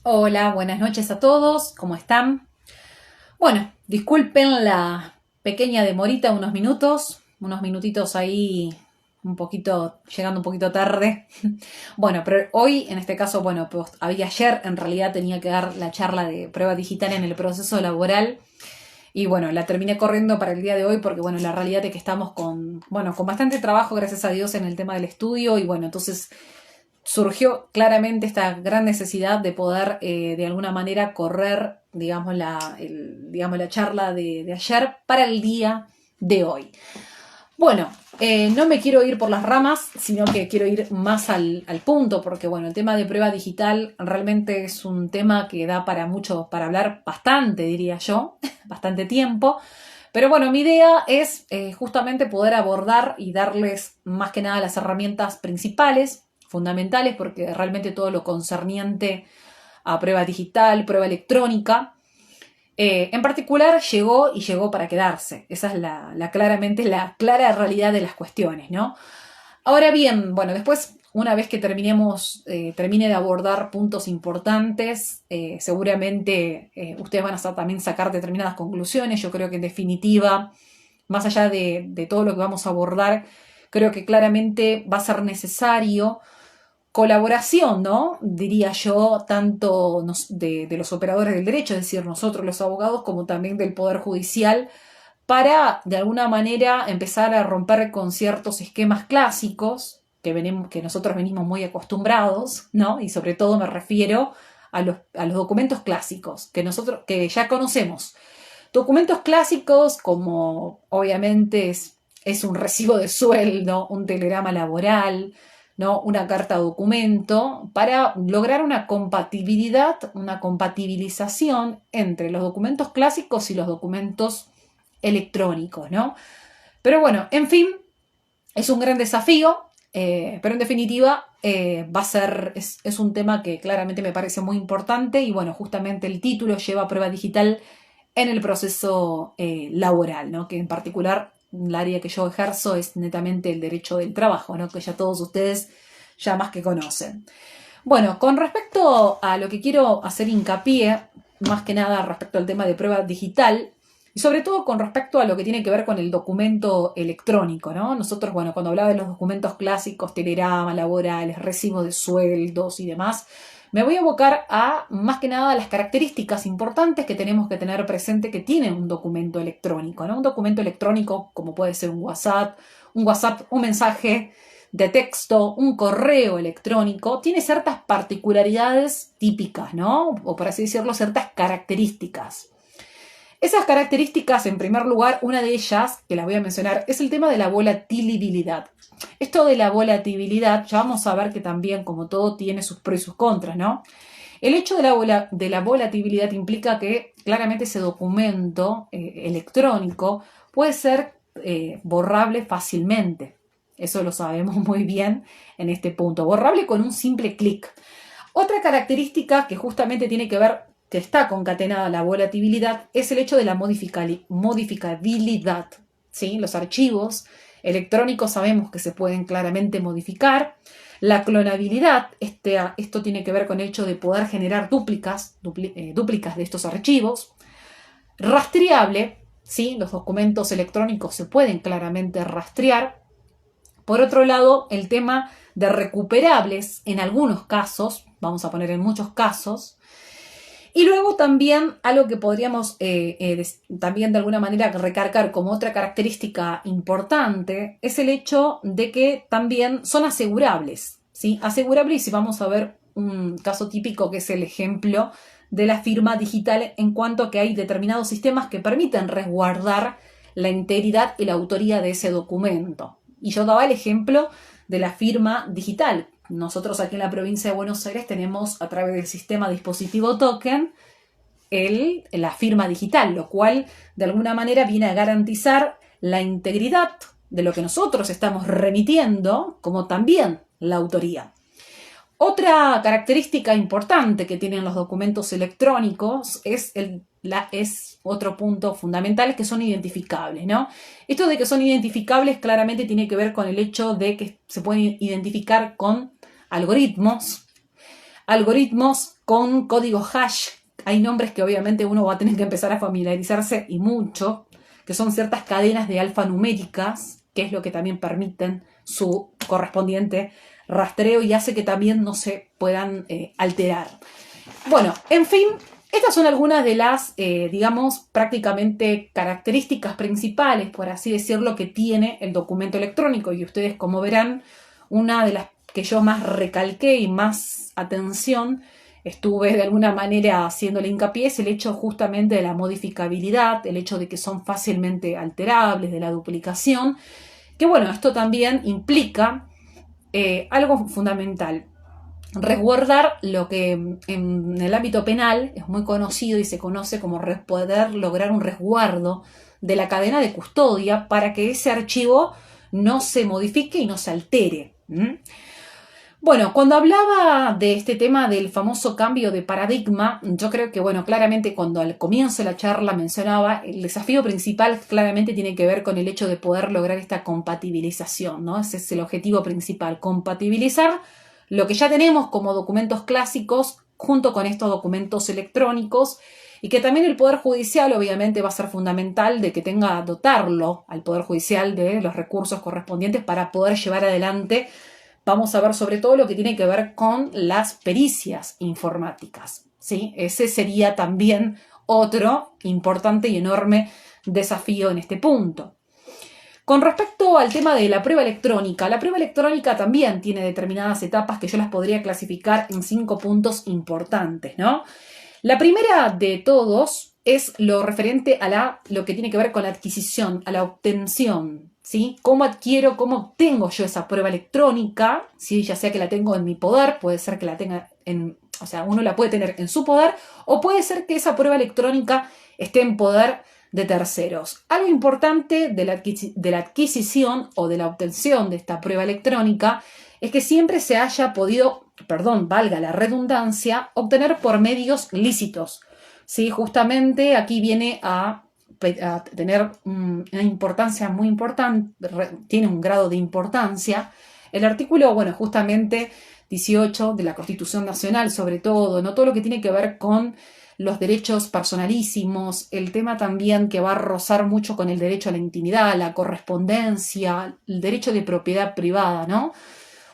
Hola, buenas noches a todos, ¿cómo están? Bueno, disculpen la pequeña demorita, unos minutitos ahí llegando un poquito tarde. Bueno, pero hoy, en este caso, bueno, pues había ayer, en realidad tenía que dar la charla de prueba digital en el proceso laboral y bueno, la terminé corriendo para el día de hoy porque bueno, la realidad es que estamos con bastante trabajo, gracias a Dios, en el tema del estudio y bueno, entonces surgió claramente esta gran necesidad de poder de alguna manera correr, digamos, la charla de ayer para el día de hoy. Bueno, no me quiero ir por las ramas, sino que quiero ir más al punto, porque bueno, el tema de prueba digital realmente es un tema que da para mucho, para hablar bastante, diría yo, bastante tiempo. Pero bueno, mi idea es justamente poder abordar y darles más que nada las herramientas principales, fundamentales, porque realmente todo lo concerniente a prueba digital, prueba electrónica, en particular llegó y llegó para quedarse. Esa es claramente la clara realidad de las cuestiones, ¿no? Ahora bien, bueno, después, una vez que termine de abordar puntos importantes, seguramente ustedes van a también sacar determinadas conclusiones. Yo creo que en definitiva, más allá de todo lo que vamos a abordar, creo que claramente va a ser necesario colaboración, ¿no? Diría yo, tanto de los operadores del derecho, es decir, nosotros los abogados, como también del Poder Judicial, para de alguna manera empezar a romper con ciertos esquemas clásicos que nosotros venimos muy acostumbrados, ¿no? Y sobre todo me refiero a los documentos clásicos que ya conocemos. Documentos clásicos como obviamente es un recibo de sueldo, un telegrama laboral, ¿no? Una carta documento, para lograr una compatibilidad, una compatibilización entre los documentos clásicos y los documentos electrónicos, ¿no? Pero bueno, en fin, es un gran desafío, pero en definitiva es un tema que claramente me parece muy importante y bueno, justamente el título lleva prueba digital en el proceso laboral, ¿no? Que en particular el área que yo ejerzo es netamente el derecho del trabajo, ¿no? Que ya todos ustedes ya más que conocen. Bueno, con respecto a lo que quiero hacer hincapié, más que nada respecto al tema de prueba digital, y sobre todo con respecto a lo que tiene que ver con el documento electrónico, ¿no? Nosotros, bueno, cuando hablaba de los documentos clásicos, telegramas, laborales, recibos de sueldos y demás, me voy a abocar a, más que nada, las características importantes que tenemos que tener presente que tiene un documento electrónico, ¿no? Un documento electrónico como puede ser un WhatsApp, un mensaje de texto, un correo electrónico, tiene ciertas particularidades típicas, ¿no? O por así decirlo, ciertas características. Esas características, en primer lugar, una de ellas, que las voy a mencionar, es el tema de la volatilidad. Esto de la volatilidad, ya vamos a ver que también, como todo, tiene sus pros y sus contras, ¿no? El hecho de la volatilidad implica que claramente ese documento electrónico puede ser borrable fácilmente. Eso lo sabemos muy bien en este punto. Borrable con un simple clic. Otra característica que justamente tiene que ver, que está concatenada a la volatilidad, es el hecho de la modificabilidad. ¿Sí? Los archivos electrónicos sabemos que se pueden claramente modificar. La clonabilidad, esto tiene que ver con el hecho de poder generar dúplicas de estos archivos. Rastreable, ¿sí? Los documentos electrónicos se pueden claramente rastrear. Por otro lado, el tema de recuperables en algunos casos, vamos a poner en muchos casos, y luego también algo que podríamos también de alguna manera recargar como otra característica importante es el hecho de que también son asegurables, ¿sí? Asegurables, y si vamos a ver un caso típico que es el ejemplo de la firma digital en cuanto a que hay determinados sistemas que permiten resguardar la integridad y la autoría de ese documento. Y yo daba el ejemplo de la firma digital. Nosotros aquí en la provincia de Buenos Aires tenemos a través del sistema dispositivo token la firma digital, lo cual de alguna manera viene a garantizar la integridad de lo que nosotros estamos remitiendo, como también la autoría. Otra característica importante que tienen los documentos electrónicos es otro punto fundamental, que son identificables, ¿no? Esto de que son identificables claramente tiene que ver con el hecho de que se pueden identificar con algoritmos. algoritmos con código hash. Hay nombres que obviamente uno va a tener que empezar a familiarizarse y mucho, que son ciertas cadenas de alfanuméricas, que es lo que también permiten su correspondiente rastreo y hace que también no se puedan alterar. Bueno, en fin, estas son algunas de las, digamos, prácticamente características principales, por así decirlo, que tiene el documento electrónico. Y ustedes, como verán, una de las que yo más recalqué y más atención estuve de alguna manera haciéndole hincapié es el hecho justamente de la modificabilidad, el hecho de que son fácilmente alterables, de la duplicación, que bueno, esto también implica algo fundamental. Resguardar lo que en el ámbito penal es muy conocido y se conoce como poder lograr un resguardo de la cadena de custodia para que ese archivo no se modifique y no se altere. Bueno, cuando hablaba de este tema del famoso cambio de paradigma, yo creo que, bueno, claramente cuando al comienzo de la charla mencionaba, el desafío principal claramente tiene que ver con el hecho de poder lograr esta compatibilización, ¿no? Ese es el objetivo principal, compatibilizar lo que ya tenemos como documentos clásicos junto con estos documentos electrónicos y que también el Poder Judicial obviamente va a ser fundamental de que tenga dotarlo al Poder Judicial de los recursos correspondientes para poder llevar adelante. Vamos a ver sobre todo lo que tiene que ver con las pericias informáticas, ¿sí? Ese sería también otro importante y enorme desafío en este punto. Con respecto al tema de la prueba electrónica también tiene determinadas etapas que yo las podría clasificar en 5 puntos importantes, ¿no? La primera de todos es lo referente a lo que tiene que ver con la adquisición, a la obtención, ¿sí? ¿Cómo adquiero, cómo obtengo yo esa prueba electrónica? ¿Sí? Ya sea que la tengo en mi poder, puede ser que la tenga o sea, uno la puede tener en su poder, o puede ser que esa prueba electrónica esté en poder de terceros. Algo importante de la adquisición o de la obtención de esta prueba electrónica es que siempre se haya podido, valga la redundancia, obtener por medios lícitos. ¿Sí? Justamente aquí viene a tener una importancia muy importante, tiene un grado de importancia. El artículo, bueno, justamente 18 de la Constitución Nacional, sobre todo, ¿no? Todo lo que tiene que ver con los derechos personalísimos, el tema también que va a rozar mucho con el derecho a la intimidad, la correspondencia, el derecho de propiedad privada, ¿no?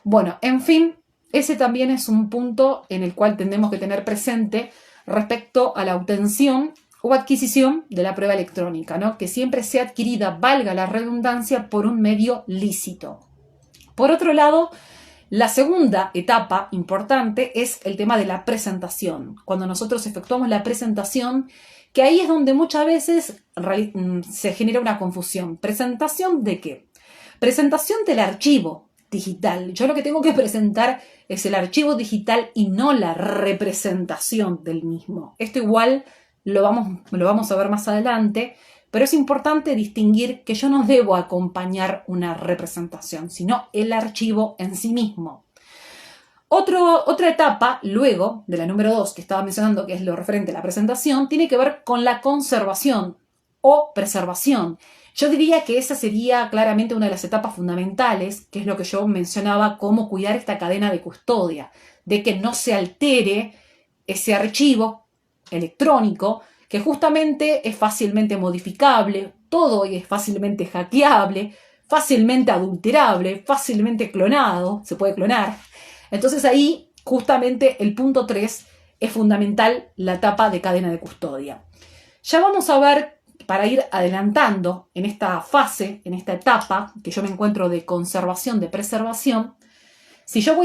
Bueno, en fin, ese también es un punto en el cual tendremos que tener presente respecto a la obtención o adquisición de la prueba electrónica, ¿no? Que siempre sea adquirida, valga la redundancia, por un medio lícito. Por otro lado, la segunda etapa importante es el tema de la presentación. Cuando nosotros efectuamos la presentación, que ahí es donde muchas veces se genera una confusión. ¿Presentación de qué? Presentación del archivo digital. Yo lo que tengo que presentar es el archivo digital y no la representación del mismo. Esto igual lo vamos a ver más adelante, pero es importante distinguir que yo no debo acompañar una representación, sino el archivo en sí mismo. Otra etapa, luego de la número 2 que estaba mencionando, que es lo referente a la presentación, tiene que ver con la conservación o preservación. Yo diría que esa sería claramente una de las etapas fundamentales, que es lo que yo mencionaba, cómo cuidar esta cadena de custodia, de que no se altere ese archivo electrónico, que justamente es fácilmente modificable, todo es fácilmente hackeable, fácilmente adulterable, fácilmente clonado, se puede clonar. Entonces ahí, justamente el punto 3 es fundamental, la etapa de cadena de custodia. Ya vamos a ver, para ir adelantando en esta fase, en esta etapa que yo me encuentro de conservación, de preservación, si yo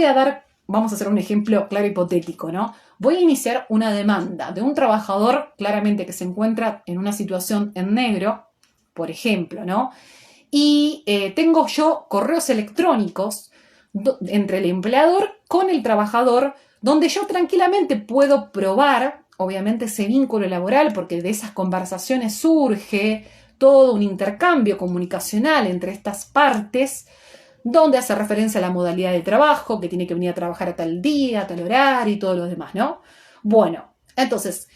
vamos a hacer un ejemplo claro hipotético, ¿no? Voy a iniciar una demanda de un trabajador claramente que se encuentra en una situación en negro, por ejemplo, ¿no? Y tengo yo correos electrónicos entre el empleador con el trabajador, donde yo tranquilamente puedo probar, obviamente, ese vínculo laboral, porque de esas conversaciones surge todo un intercambio comunicacional entre estas partes, donde hace referencia a la modalidad de trabajo, que tiene que venir a trabajar a tal día, a tal horario y todo lo demás, ¿no? Bueno, entonces,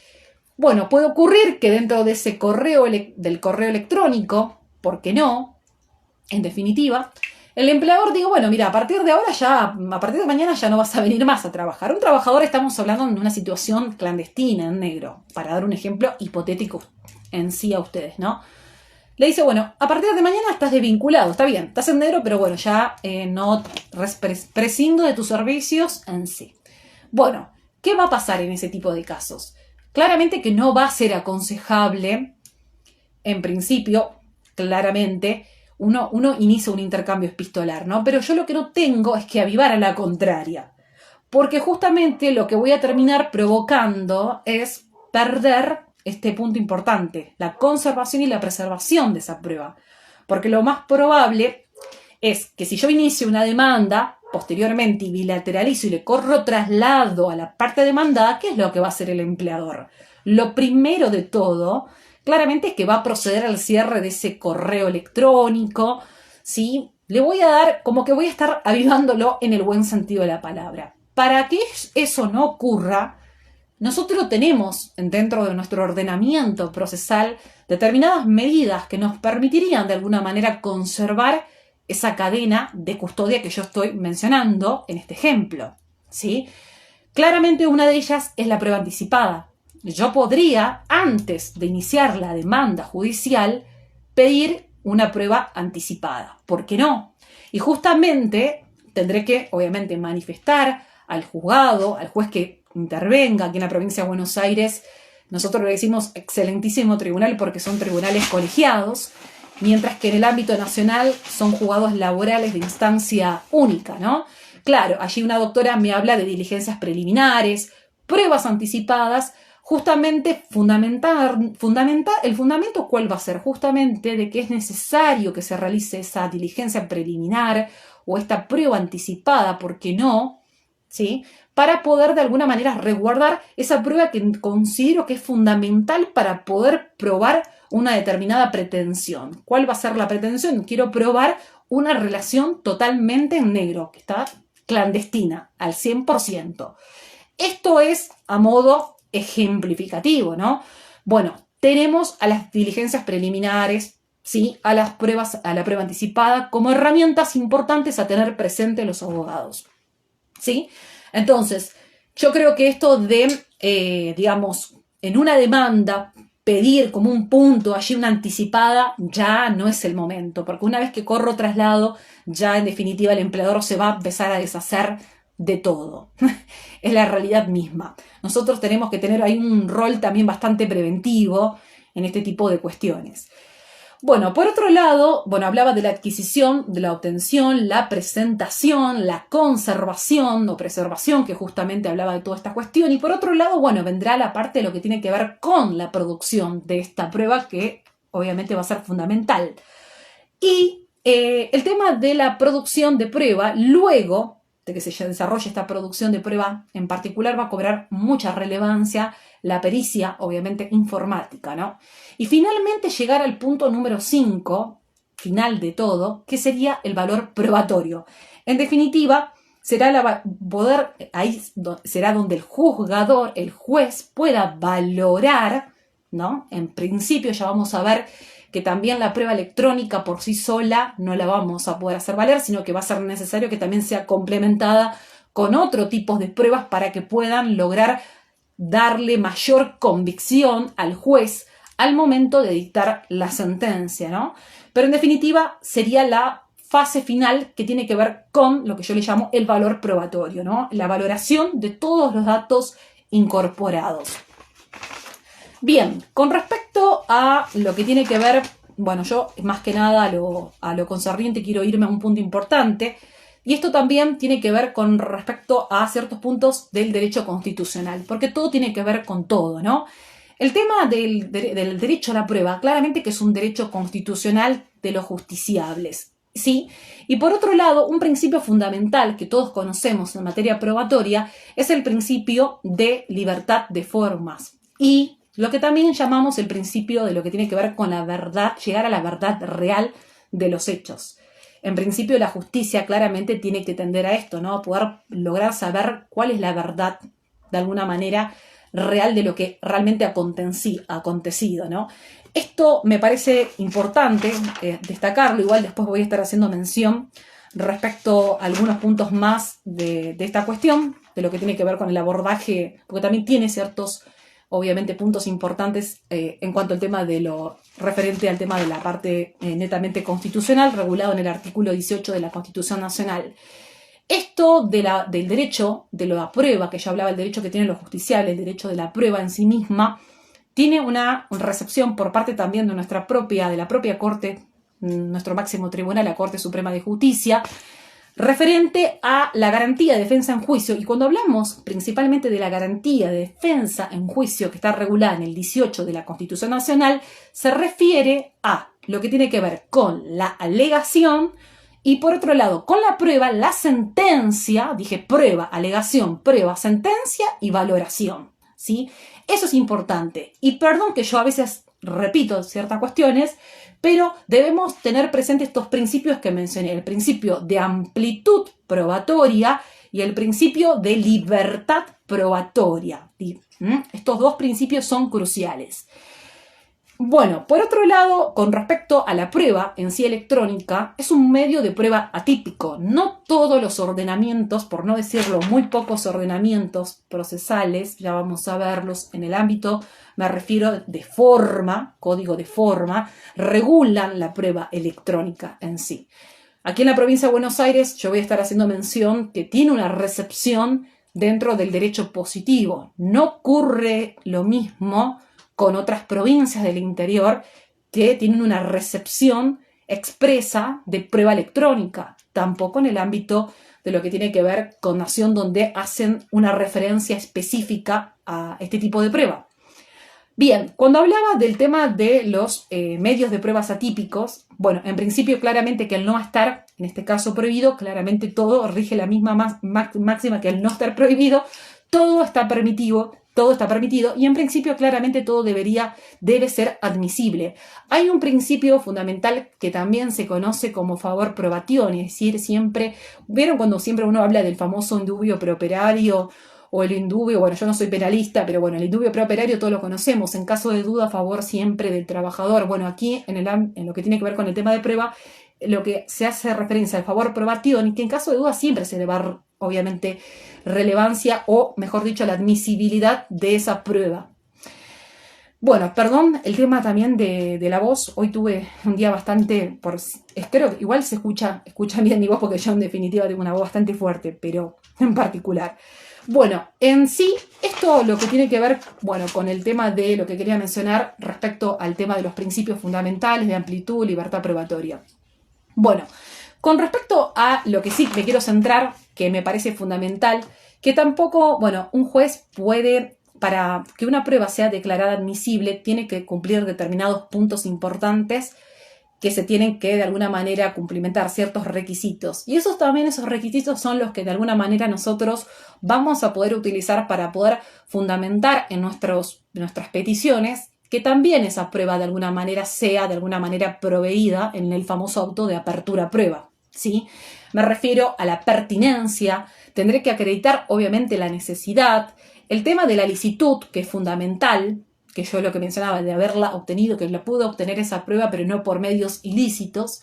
puede ocurrir que dentro de ese del correo electrónico, ¿por qué no? En definitiva, El empleador digo, bueno, mira, a partir de ahora ya, a partir de mañana ya no vas a venir más a trabajar. Un trabajador, estamos hablando de una situación clandestina en negro, para dar un ejemplo hipotético en sí a ustedes, ¿no? Le dice, bueno, a partir de mañana estás desvinculado, está bien, estás en negro, pero bueno, ya no prescindo de tus servicios en sí. Bueno, ¿qué va a pasar en ese tipo de casos? Claramente que no va a ser aconsejable, en principio, claramente, uno inicia un intercambio epistolar, ¿no? Pero yo lo que no tengo es que avivar a la contraria, porque justamente lo que voy a terminar provocando es perder este punto importante, la conservación y la preservación de esa prueba, porque lo más probable es que si yo inicio una demanda posteriormente y bilateralizo y le corro traslado a la parte demandada, ¿qué es lo que va a hacer el empleador? Lo primero de todo, claramente, es que va a proceder al cierre de ese correo electrónico, ¿sí? Le voy a dar, como que voy a estar avivándolo en el buen sentido de la palabra. Para que eso no ocurra, nosotros tenemos dentro de nuestro ordenamiento procesal determinadas medidas que nos permitirían de alguna manera conservar esa cadena de custodia que yo estoy mencionando en este ejemplo, ¿sí? Claramente una de ellas es la prueba anticipada. Yo podría, antes de iniciar la demanda judicial, pedir una prueba anticipada. ¿Por qué no? Y justamente tendré que, obviamente, manifestar al juzgado, al juez que intervenga aquí en la provincia de Buenos Aires. Nosotros le decimos excelentísimo tribunal porque son tribunales colegiados, mientras que en el ámbito nacional son juzgados laborales de instancia única, ¿no? Claro, allí una doctora me habla de diligencias preliminares, pruebas anticipadas, justamente el fundamento, ¿cuál va a ser? Justamente de que es necesario que se realice esa diligencia preliminar o esta prueba anticipada, ¿por qué no? ¿Sí? Para poder de alguna manera resguardar esa prueba que considero que es fundamental para poder probar una determinada pretensión. ¿Cuál va a ser la pretensión? Quiero probar una relación totalmente en negro, que está clandestina, al 100%. Esto es a modo ejemplificativo, ¿no? Bueno, tenemos a las diligencias preliminares, ¿sí? A las pruebas, a la prueba anticipada, como herramientas importantes a tener presente los abogados, ¿sí? Entonces, yo creo que esto de, digamos, en una demanda, pedir como un punto allí una anticipada, ya no es el momento, porque una vez que corro traslado, ya en definitiva el empleador se va a empezar a deshacer de todo. Es la realidad misma. Nosotros tenemos que tener ahí un rol también bastante preventivo en este tipo de cuestiones. Bueno, por otro lado, hablaba de la adquisición, de la obtención, la presentación, la conservación o preservación, que justamente hablaba de toda esta cuestión. Y por otro lado, vendrá la parte de lo que tiene que ver con la producción de esta prueba, que obviamente va a ser fundamental. Y el tema de la producción de prueba, luego de que se desarrolle esta producción de prueba en particular, va a cobrar mucha relevancia la pericia, obviamente, informática, ¿no? Y finalmente llegar al punto número 5, final de todo, que sería el valor probatorio. En definitiva, ahí será donde el juzgador, el juez, pueda valorar, ¿no? En principio ya vamos a ver que también la prueba electrónica por sí sola no la vamos a poder hacer valer, sino que va a ser necesario que también sea complementada con otro tipo de pruebas para que puedan lograr darle mayor convicción al juez al momento de dictar la sentencia, ¿no? Pero en definitiva sería la fase final que tiene que ver con lo que yo le llamo el valor probatorio, ¿no? La valoración de todos los datos incorporados. Bien, con respecto a lo que tiene que ver, yo más que nada a lo concerniente quiero irme a un punto importante, y esto también tiene que ver con respecto a ciertos puntos del derecho constitucional, porque todo tiene que ver con todo, ¿no? El tema del derecho a la prueba, claramente que es un derecho constitucional de los justiciables, ¿sí? Y por otro lado, un principio fundamental que todos conocemos en materia probatoria es el principio de libertad de formas y lo que también llamamos el principio de lo que tiene que ver con la verdad, llegar a la verdad real de los hechos. En principio, la justicia claramente tiene que tender a esto, ¿no? A poder lograr saber cuál es la verdad, de alguna manera, real de lo que realmente ha acontecido, ¿no? Esto me parece importante destacarlo, igual después voy a estar haciendo mención respecto a algunos puntos más de esta cuestión, de lo que tiene que ver con el abordaje, porque también tiene ciertos, obviamente, puntos importantes en cuanto al tema de lo referente al tema de la parte netamente constitucional, regulado en el artículo 18 de la Constitución Nacional. Esto del derecho de la prueba, que ya hablaba, el derecho que tienen los justiciables, el derecho de la prueba en sí misma, tiene una recepción por parte también de de la propia Corte, nuestro máximo tribunal, la Corte Suprema de Justicia, referente a la garantía de defensa en juicio. Y cuando hablamos principalmente de la garantía de defensa en juicio, que está regulada en el 18 de la Constitución Nacional, se refiere a lo que tiene que ver con la alegación y, por otro lado, con la prueba, la sentencia, dije prueba, alegación, prueba, sentencia y valoración, ¿sí? Eso es importante. Y perdón que yo a veces repito ciertas cuestiones, pero debemos tener presentes estos principios que mencioné. El principio de amplitud probatoria y el principio de libertad probatoria. Estos dos principios son cruciales. Bueno, por otro lado, con respecto a la prueba en sí electrónica, es un medio de prueba atípico. No todos los ordenamientos, por no decirlo, muy pocos ordenamientos procesales, ya vamos a verlos en el ámbito, me refiero de forma, código de forma, regulan la prueba electrónica en sí. Aquí en la provincia de Buenos Aires yo voy a estar haciendo mención que tiene una recepción dentro del derecho positivo. No ocurre lo mismo con otras provincias del interior que tienen una recepción expresa de prueba electrónica, tampoco en el ámbito de lo que tiene que ver con nación donde hacen una referencia específica a este tipo de prueba. Bien, cuando hablaba del tema de los medios de pruebas atípicos, bueno, en principio claramente que el no estar, en este caso prohibido, claramente todo rige la misma máxima que el no estar prohibido, todo está permitido y en principio claramente todo debe ser admisible. Hay un principio fundamental que también se conoce como favor probation, es decir, siempre, ¿vieron cuando siempre uno habla del famoso indubio preoperario o el indubio? Bueno, yo no soy penalista, pero bueno, el indubio preoperario todos lo conocemos, en caso de duda a favor siempre del trabajador. Bueno, aquí en lo que tiene que ver con el tema de prueba, lo que se hace referencia al favor probation y que en caso de duda siempre se le va a dar, obviamente, relevancia o, mejor dicho, la admisibilidad de esa prueba. Bueno, perdón, el tema también de la voz. Hoy tuve un día bastante, espero que igual se escucha bien mi voz porque yo en definitiva tengo una voz bastante fuerte, pero en particular. Bueno, en sí, esto lo que tiene que ver, bueno, con el tema de lo que quería mencionar respecto al tema de los principios fundamentales de amplitud, libertad probatoria. Bueno, con respecto a lo que sí me quiero centrar, que me parece fundamental, que tampoco, bueno, un juez puede, para que una prueba sea declarada admisible, tiene que cumplir determinados puntos importantes que se tienen que de alguna manera cumplimentar ciertos requisitos. Y esos requisitos son los que de alguna manera nosotros vamos a poder utilizar para poder fundamentar en nuestras peticiones que también esa prueba de alguna manera sea de alguna manera proveída en el famoso auto de apertura prueba, ¿sí? Me refiero a la pertinencia, tendré que acreditar obviamente la necesidad, el tema de la licitud, que es fundamental, que yo lo que mencionaba de haberla obtenido, que la pude obtener esa prueba, pero no por medios ilícitos.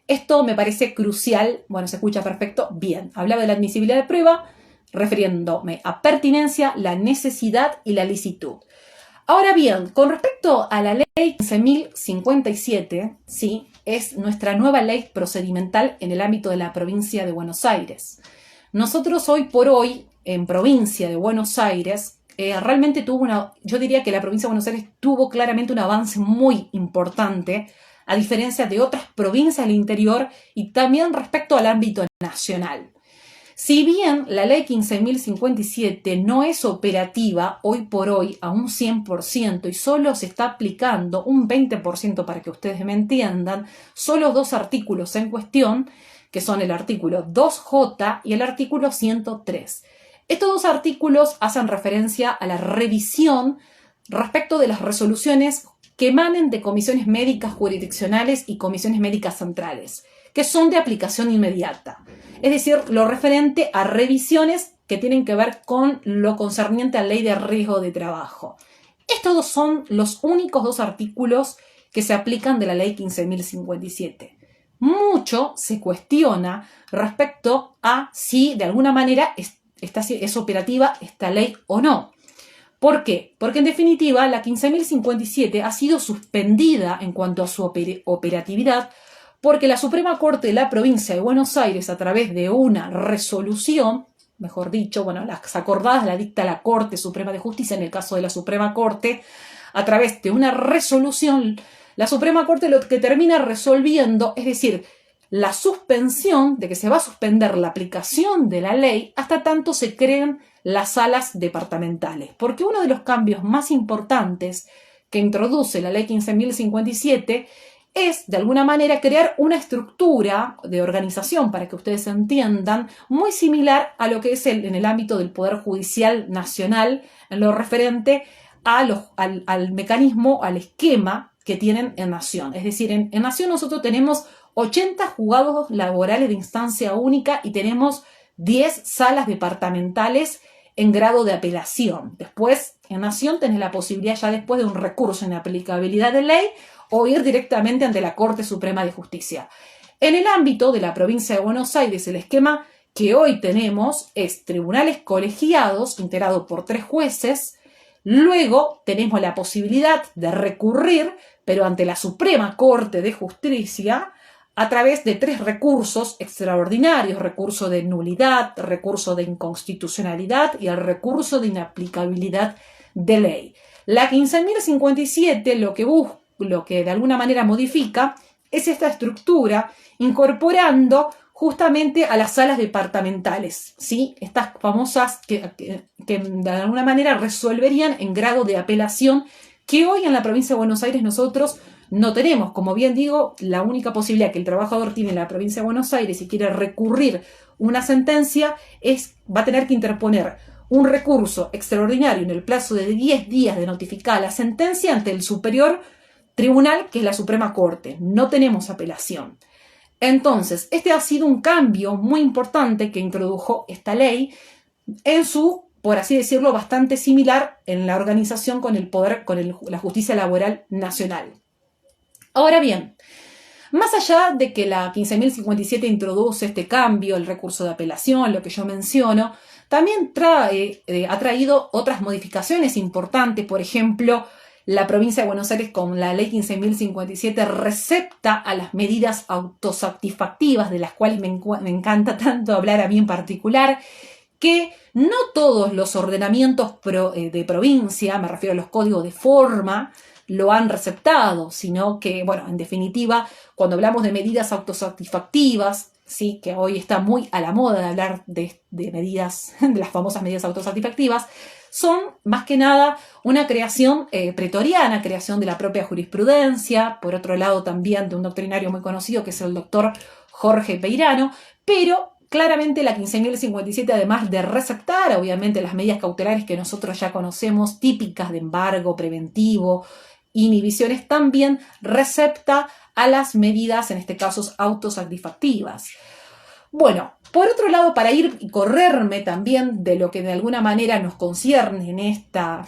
Esto me parece crucial. Bueno, se escucha perfecto. Bien, hablaba de la admisibilidad de prueba, refiriéndome a pertinencia, la necesidad y la licitud. Ahora bien, con respecto a la ley 15.057, ¿sí? Es nuestra nueva ley procedimental en el ámbito de la provincia de Buenos Aires. Nosotros hoy por hoy, en provincia de Buenos Aires, realmente yo diría que la provincia de Buenos Aires tuvo claramente un avance muy importante, a diferencia de otras provincias del interior y también respecto al ámbito nacional. Si bien la ley 15.057 no es operativa hoy por hoy a un 100% y solo se está aplicando un 20% para que ustedes me entiendan, solo dos artículos en cuestión, que son el artículo 2J y el artículo 103. Estos dos artículos hacen referencia a la revisión respecto de las resoluciones que emanen de comisiones médicas jurisdiccionales y comisiones médicas centrales, que son de aplicación inmediata. Es decir, lo referente a revisiones que tienen que ver con lo concerniente a la ley de riesgo de trabajo. Estos dos son los únicos dos artículos que se aplican de la ley 15.057. mucho se cuestiona respecto a si de alguna manera es operativa esta ley o no. ¿Por qué? Porque en definitiva la 15.057 ha sido suspendida en cuanto a su operatividad porque la Suprema Corte de la Provincia de Buenos Aires, a través de una resolución, mejor dicho, bueno, las acordadas la dicta la Corte Suprema de Justicia, en el caso de la Suprema Corte, a través de una resolución, la Suprema Corte lo que termina resolviendo, es decir, la suspensión, de que se va a suspender la aplicación de la ley hasta tanto se creen las salas departamentales. Porque uno de los cambios más importantes que introduce la ley 15.057 es, de alguna manera, crear una estructura de organización, para que ustedes entiendan, muy similar a lo que es en el ámbito del Poder Judicial Nacional, en lo referente al mecanismo, al esquema que tienen en Nación. Es decir, en Nación nosotros tenemos 80 juzgados laborales de instancia única y tenemos 10 salas departamentales en grado de apelación. Después, en Nación tenés la posibilidad ya después de un recurso en aplicabilidad de ley o ir directamente ante la Corte Suprema de Justicia. En el ámbito de la provincia de Buenos Aires, el esquema que hoy tenemos es tribunales colegiados integrados por 3 jueces. Luego tenemos la posibilidad de recurrir, pero ante la Suprema Corte de Justicia, a través de 3 recursos extraordinarios: recurso de nulidad, recurso de inconstitucionalidad y el recurso de inaplicabilidad de ley. La 15.057 lo que de alguna manera modifica es esta estructura, incorporando justamente a las salas departamentales, ¿sí? Estas famosas que de alguna manera resolverían en grado de apelación, que hoy en la provincia de Buenos Aires nosotros no tenemos. Como bien digo, la única posibilidad que el trabajador tiene en la provincia de Buenos Aires si quiere recurrir una sentencia va a tener que interponer un recurso extraordinario en el plazo de 10 días de notificar la sentencia ante el superior tribunal, que es la Suprema Corte. No tenemos apelación. Entonces, este ha sido un cambio muy importante que introdujo esta ley en su, por así decirlo, bastante similar en la organización con el poder, la justicia laboral nacional. Ahora bien, más allá de que la 15.057 introduce este cambio, el recurso de apelación, lo que yo menciono, también ha traído otras modificaciones importantes. Por ejemplo, la provincia de Buenos Aires, con la ley 15.057, recepta a las medidas autosatisfactivas, de las cuales me encanta tanto hablar a mí en particular, que no todos los ordenamientos de provincia, me refiero a los códigos de forma, lo han receptado, sino que, bueno, en definitiva, cuando hablamos de medidas autosatisfactivas, sí, que hoy está muy a la moda de hablar de medidas, de las famosas medidas autosatisfactivas, son más que nada una creación pretoriana, creación de la propia jurisprudencia, por otro lado también de un doctrinario muy conocido que es el doctor Jorge Peirano, pero claramente la 15.057, además de receptar obviamente las medidas cautelares que nosotros ya conocemos, típicas de embargo preventivo, inhibiciones, también recepta a las medidas, en este caso, autosatisfactivas. Bueno, por otro lado, para ir y correrme también de lo que de alguna manera nos concierne en esta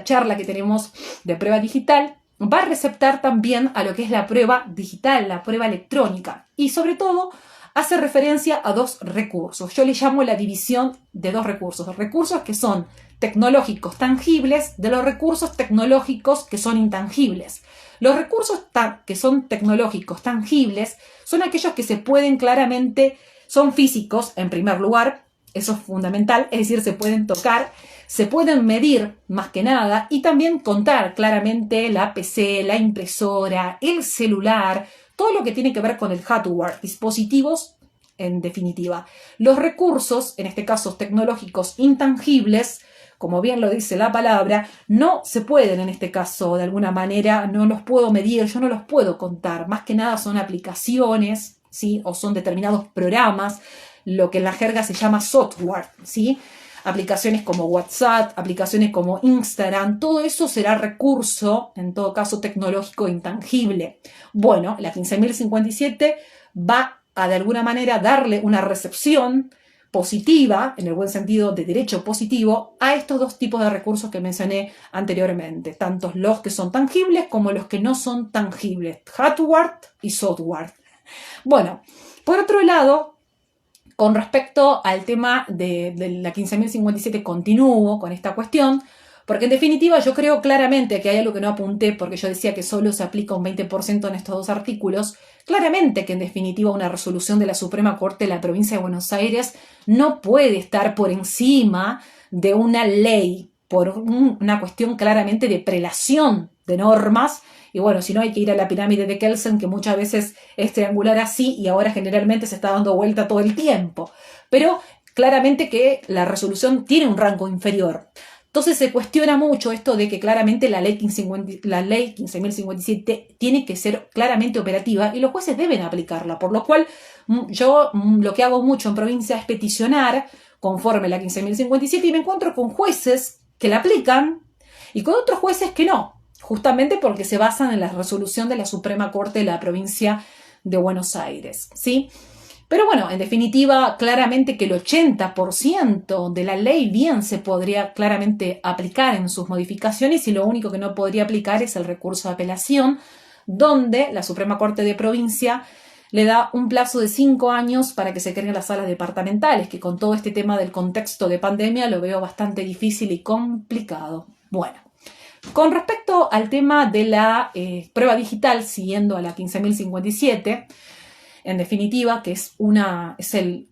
charla que tenemos de prueba digital, va a receptar también a lo que es la prueba digital, la prueba electrónica, y sobre todo hace referencia a 2 recursos. Yo le llamo la división de 2 recursos. Recursos que son tecnológicos tangibles de los recursos tecnológicos que son intangibles. Los recursos que son tecnológicos tangibles son aquellos que se pueden claramente, son físicos en primer lugar, eso es fundamental, es decir, se pueden tocar, se pueden medir más que nada y también contar claramente la PC, la impresora, el celular, todo lo que tiene que ver con el hardware, dispositivos en definitiva. Los recursos, en este caso tecnológicos intangibles, como bien lo dice la palabra, no se pueden en este caso de alguna manera, no los puedo medir, yo no los puedo contar, más que nada son aplicaciones, ¿sí? O son determinados programas, lo que en la jerga se llama software, ¿sí? Aplicaciones como WhatsApp, aplicaciones como Instagram, todo eso será recurso, en todo caso tecnológico intangible. Bueno, la 15.057 va a de alguna manera darle una recepción positiva, en el buen sentido de derecho positivo, a estos 2 tipos de recursos que mencioné anteriormente, tanto los que son tangibles como los que no son tangibles, hardware y software. Bueno, por otro lado, con respecto al tema de la 15.057, continúo con esta cuestión, porque en definitiva yo creo claramente que hay algo que no apunté, porque yo decía que solo se aplica un 20% en estos dos artículos, claramente que en definitiva una resolución de la Suprema Corte de la Provincia de Buenos Aires no puede estar por encima de una ley, por una cuestión claramente de prelación de normas. Y bueno, si no, hay que ir a la pirámide de Kelsen, que muchas veces es triangular así y ahora generalmente se está dando vuelta todo el tiempo. Pero claramente que la resolución tiene un rango inferior. Entonces se cuestiona mucho esto de que claramente la ley 15.057 tiene que ser claramente operativa y los jueces deben aplicarla, por lo cual yo lo que hago mucho en provincia es peticionar conforme la 15.057 y me encuentro con jueces que la aplican y con otros jueces que no, justamente porque se basan en la resolución de la Suprema Corte de la Provincia de Buenos Aires, ¿sí? Pero bueno, en definitiva, claramente que el 80% de la ley bien se podría claramente aplicar en sus modificaciones y lo único que no podría aplicar es el recurso de apelación, donde la Suprema Corte de Provincia le da un plazo de 5 años para que se creen las salas departamentales, que con todo este tema del contexto de pandemia lo veo bastante difícil y complicado. Bueno, con respecto al tema de la prueba digital, siguiendo a la 15.057, en definitiva, que es el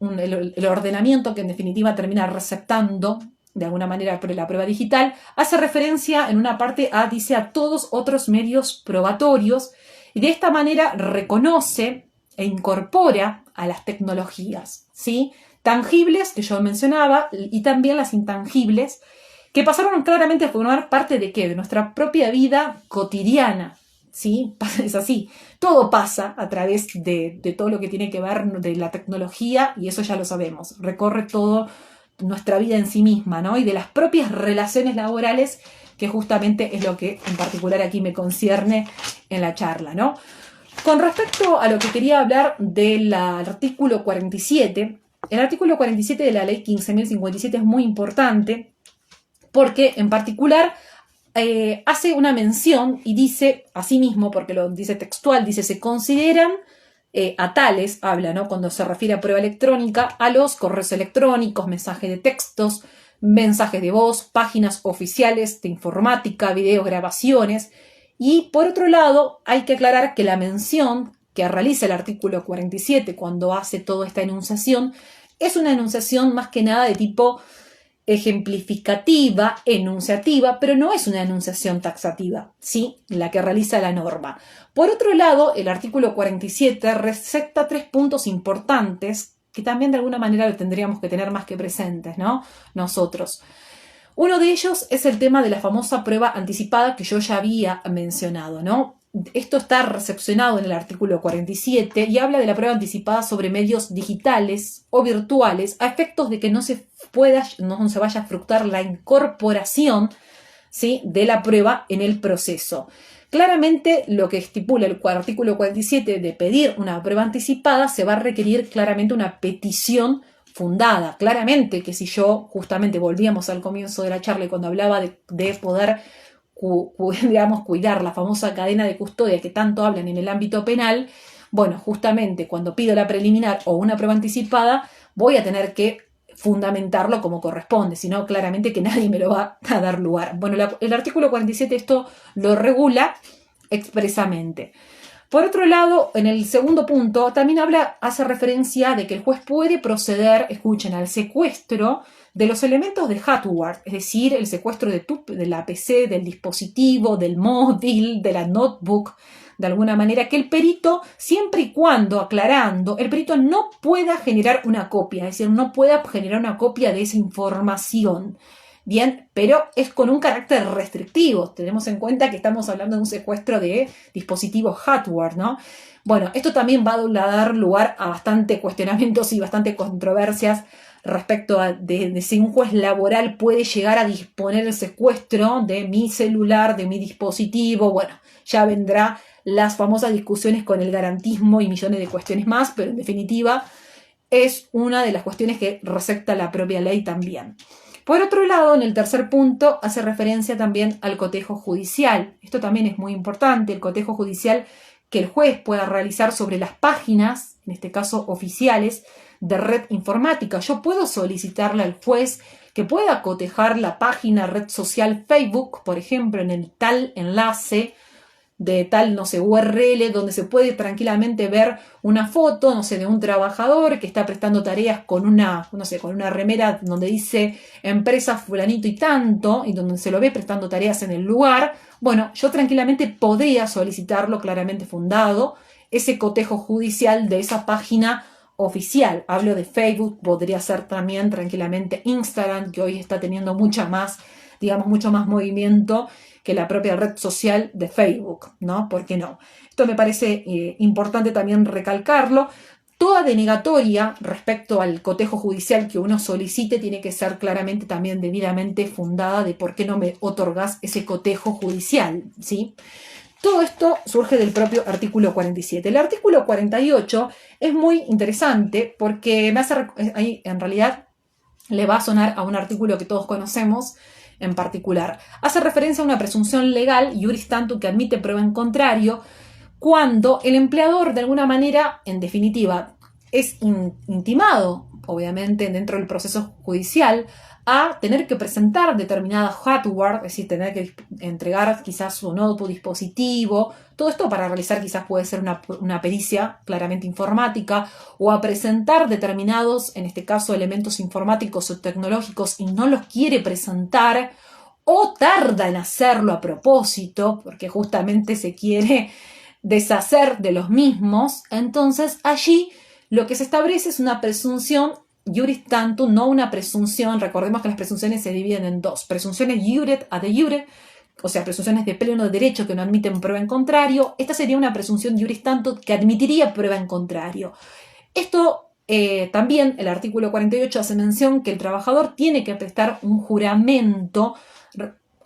ordenamiento que en definitiva termina receptando de alguna manera la prueba digital, hace referencia en una parte dice a todos otros medios probatorios y de esta manera reconoce e incorpora a las tecnologías, ¿sí? Tangibles, que yo mencionaba, y también las intangibles, que pasaron claramente a formar parte de ¿qué? De nuestra propia vida cotidiana, ¿sí? Es así. Todo pasa a través de todo lo que tiene que ver de la tecnología y eso ya lo sabemos. Recorre todo nuestra vida en sí misma, ¿no? Y de las propias relaciones laborales, que justamente es lo que en particular aquí me concierne en la charla, ¿no? Con respecto a lo que quería hablar del artículo 47, el artículo 47 de la ley 15.057 es muy importante porque en particular hace una mención y dice, así mismo, porque lo dice textual, dice, se consideran a tales, habla, ¿no? Cuando se refiere a prueba electrónica, a los correos electrónicos, mensajes de textos, mensajes de voz, páginas oficiales de informática, videos, grabaciones. Y por otro lado, hay que aclarar que la mención que realiza el artículo 47 cuando hace toda esta enunciación es una enunciación más que nada de tipo ejemplificativa, enunciativa, pero no es una enunciación taxativa, ¿sí? La que realiza la norma. Por otro lado, el artículo 47 receta 3 puntos importantes que también de alguna manera lo tendríamos que tener más que presentes, ¿no? Nosotros. Uno de ellos es el tema de la famosa prueba anticipada que yo ya había mencionado, ¿no? Esto está recepcionado en el artículo 47 y habla de la prueba anticipada sobre medios digitales o virtuales a efectos de que no se vaya a fructar la incorporación, ¿sí? De la prueba en el proceso. Claramente lo que estipula el artículo 47 de pedir una prueba anticipada se va a requerir claramente una petición fundada. Claramente que si yo, justamente volvíamos al comienzo de la charla y cuando hablaba de poder digamos, cuidar la famosa cadena de custodia que tanto hablan en el ámbito penal, bueno, justamente cuando pido la preliminar o una prueba anticipada, voy a tener que fundamentarlo como corresponde, si no, claramente que nadie me lo va a dar lugar. Bueno, el artículo 47 esto lo regula expresamente. Por otro lado, en el segundo punto, también hace referencia de que el juez puede proceder, escuchen, al secuestro de los elementos de hardware, es decir, el secuestro de la PC, del dispositivo, del móvil, de la notebook, de alguna manera, que el perito, siempre y cuando, aclarando, el perito no pueda generar una copia, es decir, no pueda generar una copia de esa información. Bien, pero es con un carácter restrictivo. Tenemos en cuenta que estamos hablando de un secuestro de dispositivos hardware, ¿no? Bueno, esto también va a dar lugar a bastante cuestionamientos y bastante controversias respecto a de si un juez laboral puede llegar a disponer el secuestro de mi celular, de mi dispositivo. Bueno, ya vendrá las famosas discusiones con el garantismo y millones de cuestiones más, pero en definitiva es una de las cuestiones que recepta la propia ley también. Por otro lado, en el tercer punto hace referencia también al cotejo judicial. Esto también es muy importante, el cotejo judicial que el juez pueda realizar sobre las páginas, en este caso oficiales, de red informática. Yo puedo solicitarle al juez que pueda cotejar la página red social Facebook, por ejemplo, en el tal enlace de tal, no sé, URL, donde se puede tranquilamente ver una foto, no sé, de un trabajador que está prestando tareas con una, no sé, con una remera donde dice empresa fulanito y tanto, y donde se lo ve prestando tareas en el lugar. Bueno, yo tranquilamente podría solicitarlo claramente fundado, ese cotejo judicial de esa página oficial. Hablo de Facebook, podría ser también tranquilamente Instagram, que hoy está teniendo mucho más movimiento que la propia red social de Facebook, ¿no? ¿Por qué no? Esto me parece importante también recalcarlo. Toda denegatoria respecto al cotejo judicial que uno solicite tiene que ser claramente también debidamente fundada de por qué no me otorgas ese cotejo judicial, ¿sí? Todo esto surge del propio artículo 47. El artículo 48 es muy interesante porque me hace, ahí en realidad le va a sonar a un artículo que todos conocemos en particular. Hace referencia a una presunción legal, iuris tanto, que admite prueba en contrario, cuando el empleador de alguna manera, en definitiva, es intimado, obviamente, dentro del proceso judicial, a tener que presentar determinada hardware, es decir, tener que entregar quizás su notebook, dispositivo, todo esto para realizar quizás puede ser una pericia claramente informática, o a presentar determinados, en este caso, elementos informáticos o tecnológicos y no los quiere presentar, o tarda en hacerlo a propósito, porque justamente se quiere deshacer de los mismos. Entonces allí lo que se establece es una presunción iuris tantum, no una presunción. Recordemos que las presunciones se dividen en dos: presunciones iure ad iure, o sea, presunciones de pleno derecho que no admiten prueba en contrario. Esta sería una presunción iuris tantum que admitiría prueba en contrario. Esto también el artículo 48 hace mención que el trabajador tiene que prestar un juramento,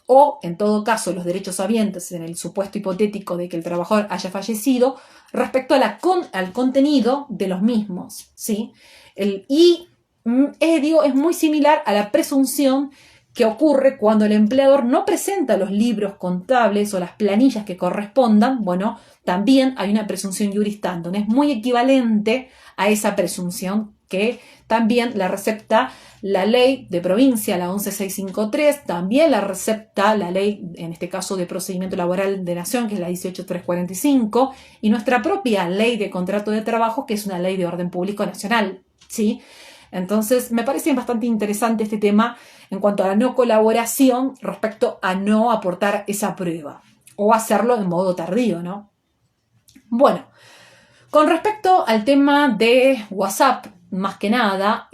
o en todo caso los derechos habientes en el supuesto hipotético de que el trabajador haya fallecido, respecto a al contenido de los mismos, ¿sí? Es muy similar a la presunción que ocurre cuando el empleador no presenta los libros contables o las planillas que correspondan. Bueno, también hay una presunción iuris tantum. Es muy equivalente a esa presunción que también la recepta la ley de provincia, la 11653, también la recepta la ley, en este caso, de procedimiento laboral de nación, que es la 18345, y nuestra propia ley de contrato de trabajo, que es una ley de orden público nacional, ¿sí? Entonces, me parece bastante interesante este tema en cuanto a la no colaboración respecto a no aportar esa prueba o hacerlo en modo tardío, ¿no? Bueno, con respecto al tema de WhatsApp, más que nada,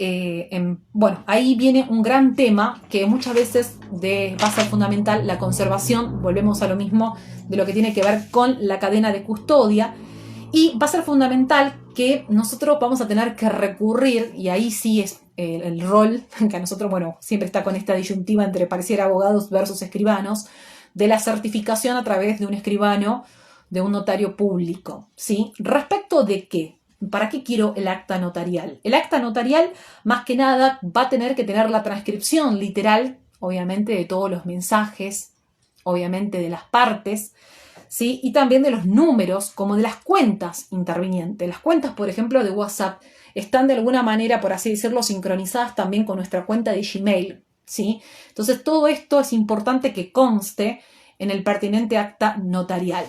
ahí viene un gran tema que muchas veces va a ser fundamental, la conservación. Volvemos a lo mismo de lo que tiene que ver con la cadena de custodia, y va a ser fundamental que nosotros vamos a tener que recurrir, y ahí sí es el rol que a nosotros, siempre está con esta disyuntiva entre pareciera abogados versus escribanos, de la certificación a través de un escribano, de un notario público, ¿sí? ¿Respecto de qué? ¿Para qué quiero el acta notarial? El acta notarial, más que nada, va a tener que tener la transcripción literal, obviamente, de todos los mensajes, obviamente de las partes, ¿sí? Y también de los números, como de las cuentas intervinientes. Las cuentas, por ejemplo, de WhatsApp están de alguna manera, por así decirlo, sincronizadas también con nuestra cuenta de Gmail, ¿sí? Entonces, todo esto es importante que conste en el pertinente acta notarial.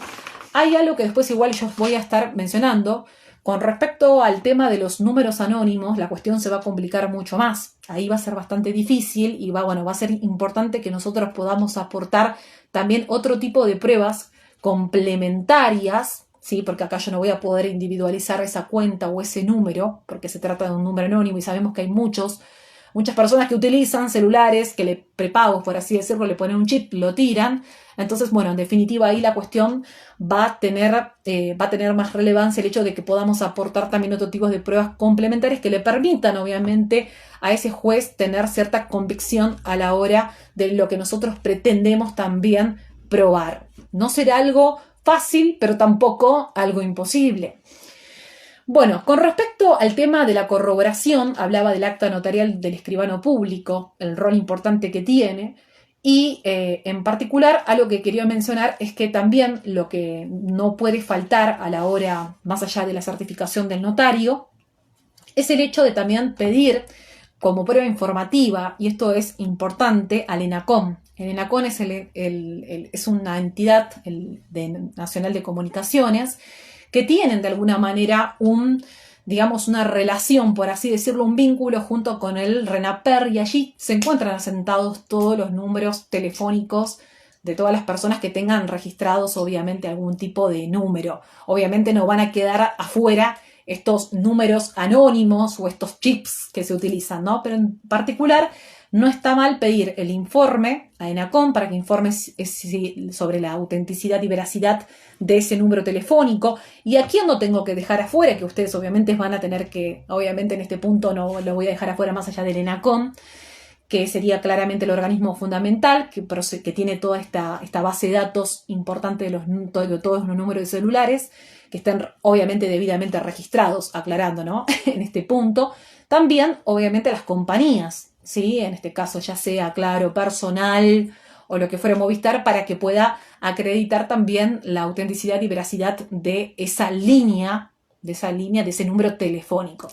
Hay algo que después igual yo voy a estar mencionando. Con respecto al tema de los números anónimos, la cuestión se va a complicar mucho más. Ahí va a ser bastante difícil y va a ser importante que nosotros podamos aportar también otro tipo de pruebas complementarias, ¿sí? Porque acá yo no voy a poder individualizar esa cuenta o ese número, porque se trata de un número anónimo y sabemos que hay muchas personas que utilizan celulares que le prepagos, por así decirlo, le ponen un chip, lo tiran. Entonces, en definitiva ahí la cuestión va a tener más relevancia el hecho de que podamos aportar también otro tipo de pruebas complementarias que le permitan, obviamente, a ese juez tener cierta convicción a la hora de lo que nosotros pretendemos también probar. No será algo fácil, pero tampoco algo imposible. Bueno, con respecto al tema de la corroboración, hablaba del acta notarial del escribano público, el rol importante que tiene. Y en particular, algo que quería mencionar es que también lo que no puede faltar a la hora, más allá de la certificación del notario, es el hecho de también pedir como prueba informativa, y esto es importante, al ENACOM. El ENACOM es una entidad nacional de comunicaciones que tienen de alguna manera digamos, una relación, por así decirlo, un vínculo junto con el RENAPER, y allí se encuentran asentados todos los números telefónicos de todas las personas que tengan registrados, obviamente, algún tipo de número. Obviamente no van a quedar afuera estos números anónimos o estos chips que se utilizan, ¿no? Pero en particular no está mal pedir el informe a ENACOM para que informe sobre la autenticidad y veracidad de ese número telefónico. Y aquí no tengo que dejar afuera, que ustedes obviamente van a tener que, obviamente en este punto no lo voy a dejar afuera más allá del ENACOM, que sería claramente el organismo fundamental que tiene toda esta base de datos importante de todos los números de celulares, que están obviamente debidamente registrados, aclarando, ¿no? En este punto. También, obviamente, las compañías, ¿sí? En este caso, ya sea Claro, Personal o lo que fuera Movistar, para que pueda acreditar también la autenticidad y veracidad de esa línea, de ese número telefónico.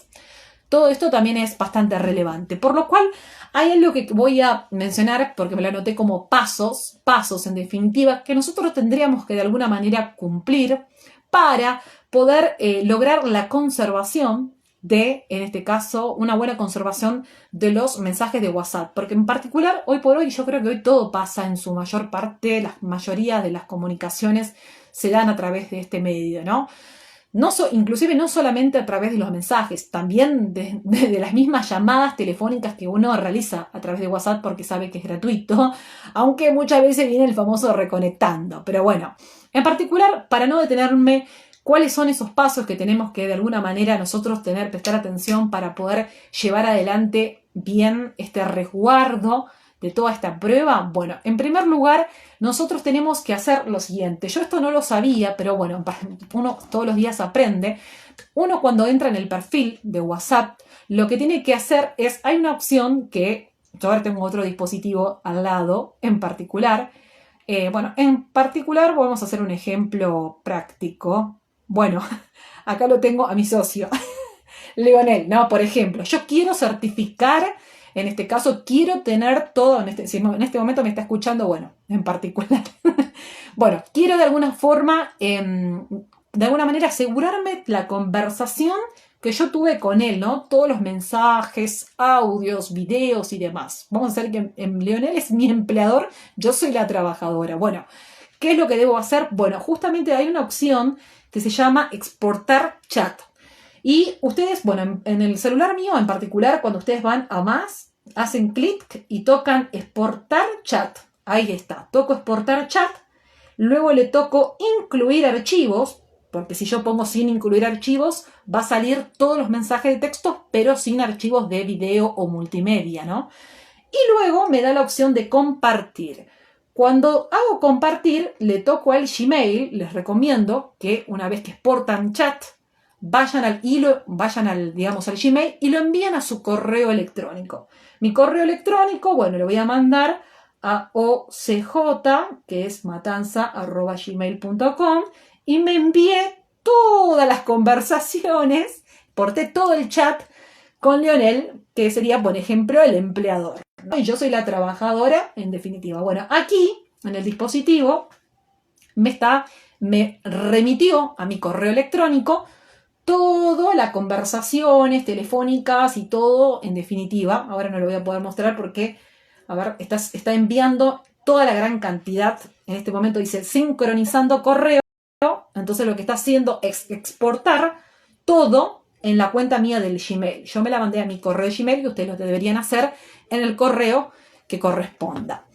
Todo esto también es bastante relevante, por lo cual hay algo que voy a mencionar, porque me lo anoté como pasos en definitiva, que nosotros tendríamos que de alguna manera cumplir para poder lograr la conservación en este caso, una buena conservación de los mensajes de WhatsApp. Porque en particular, hoy por hoy, yo creo que hoy todo pasa en su mayor parte, la mayoría de las comunicaciones se dan a través de este medio, ¿no? Inclusive no solamente a través de los mensajes, también de las mismas llamadas telefónicas que uno realiza a través de WhatsApp porque sabe que es gratuito, aunque muchas veces viene el famoso reconectando. Pero bueno, en particular, para no detenerme, ¿cuáles son esos pasos que tenemos que de alguna manera nosotros prestar atención para poder llevar adelante bien este resguardo de toda esta prueba? Bueno, en primer lugar, nosotros tenemos que hacer lo siguiente. Yo esto no lo sabía, pero bueno, uno todos los días aprende. Uno cuando entra en el perfil de WhatsApp, lo que tiene que hacer hay una opción que, yo ahora tengo otro dispositivo al lado en particular. En particular vamos a hacer un ejemplo práctico. Bueno, acá lo tengo a mi socio, Leonel, ¿no? Por ejemplo, yo quiero certificar. En este caso, quiero tener todo, si en este momento me está escuchando, bueno, en particular. Bueno, quiero de alguna forma, de alguna manera asegurarme la conversación que yo tuve con él, ¿no? Todos los mensajes, audios, videos y demás. Vamos a hacer que Leonel es mi empleador, yo soy la trabajadora. Bueno, ¿qué es lo que debo hacer? Bueno, justamente hay una opción que se llama exportar chat. Y ustedes, bueno, en el celular mío en particular, cuando ustedes van a más, hacen clic y tocan exportar chat. Ahí está, toco exportar chat. Luego le toco incluir archivos, porque si yo pongo sin incluir archivos, va a salir todos los mensajes de texto, pero sin archivos de video o multimedia, ¿no? Y luego me da la opción de compartir. Cuando hago compartir, le toco al Gmail. Les recomiendo que una vez que exportan chat, vayan al Gmail y lo envían a su correo electrónico. Mi correo electrónico, bueno, lo voy a mandar a OCJ, que es matanza@gmail.com, y me envié todas las conversaciones, porté todo el chat con Leonel, que sería, por ejemplo, el empleador, ¿no? Y yo soy la trabajadora, en definitiva. Bueno, aquí, en el dispositivo, me remitió a mi correo electrónico todas las conversaciones telefónicas y todo, en definitiva. Ahora no lo voy a poder mostrar porque, a ver, está enviando toda la gran cantidad. En este momento dice sincronizando correo. Entonces lo que está haciendo es exportar todo en la cuenta mía del Gmail. Yo me la mandé a mi correo de Gmail y ustedes lo deberían hacer en el correo que corresponda.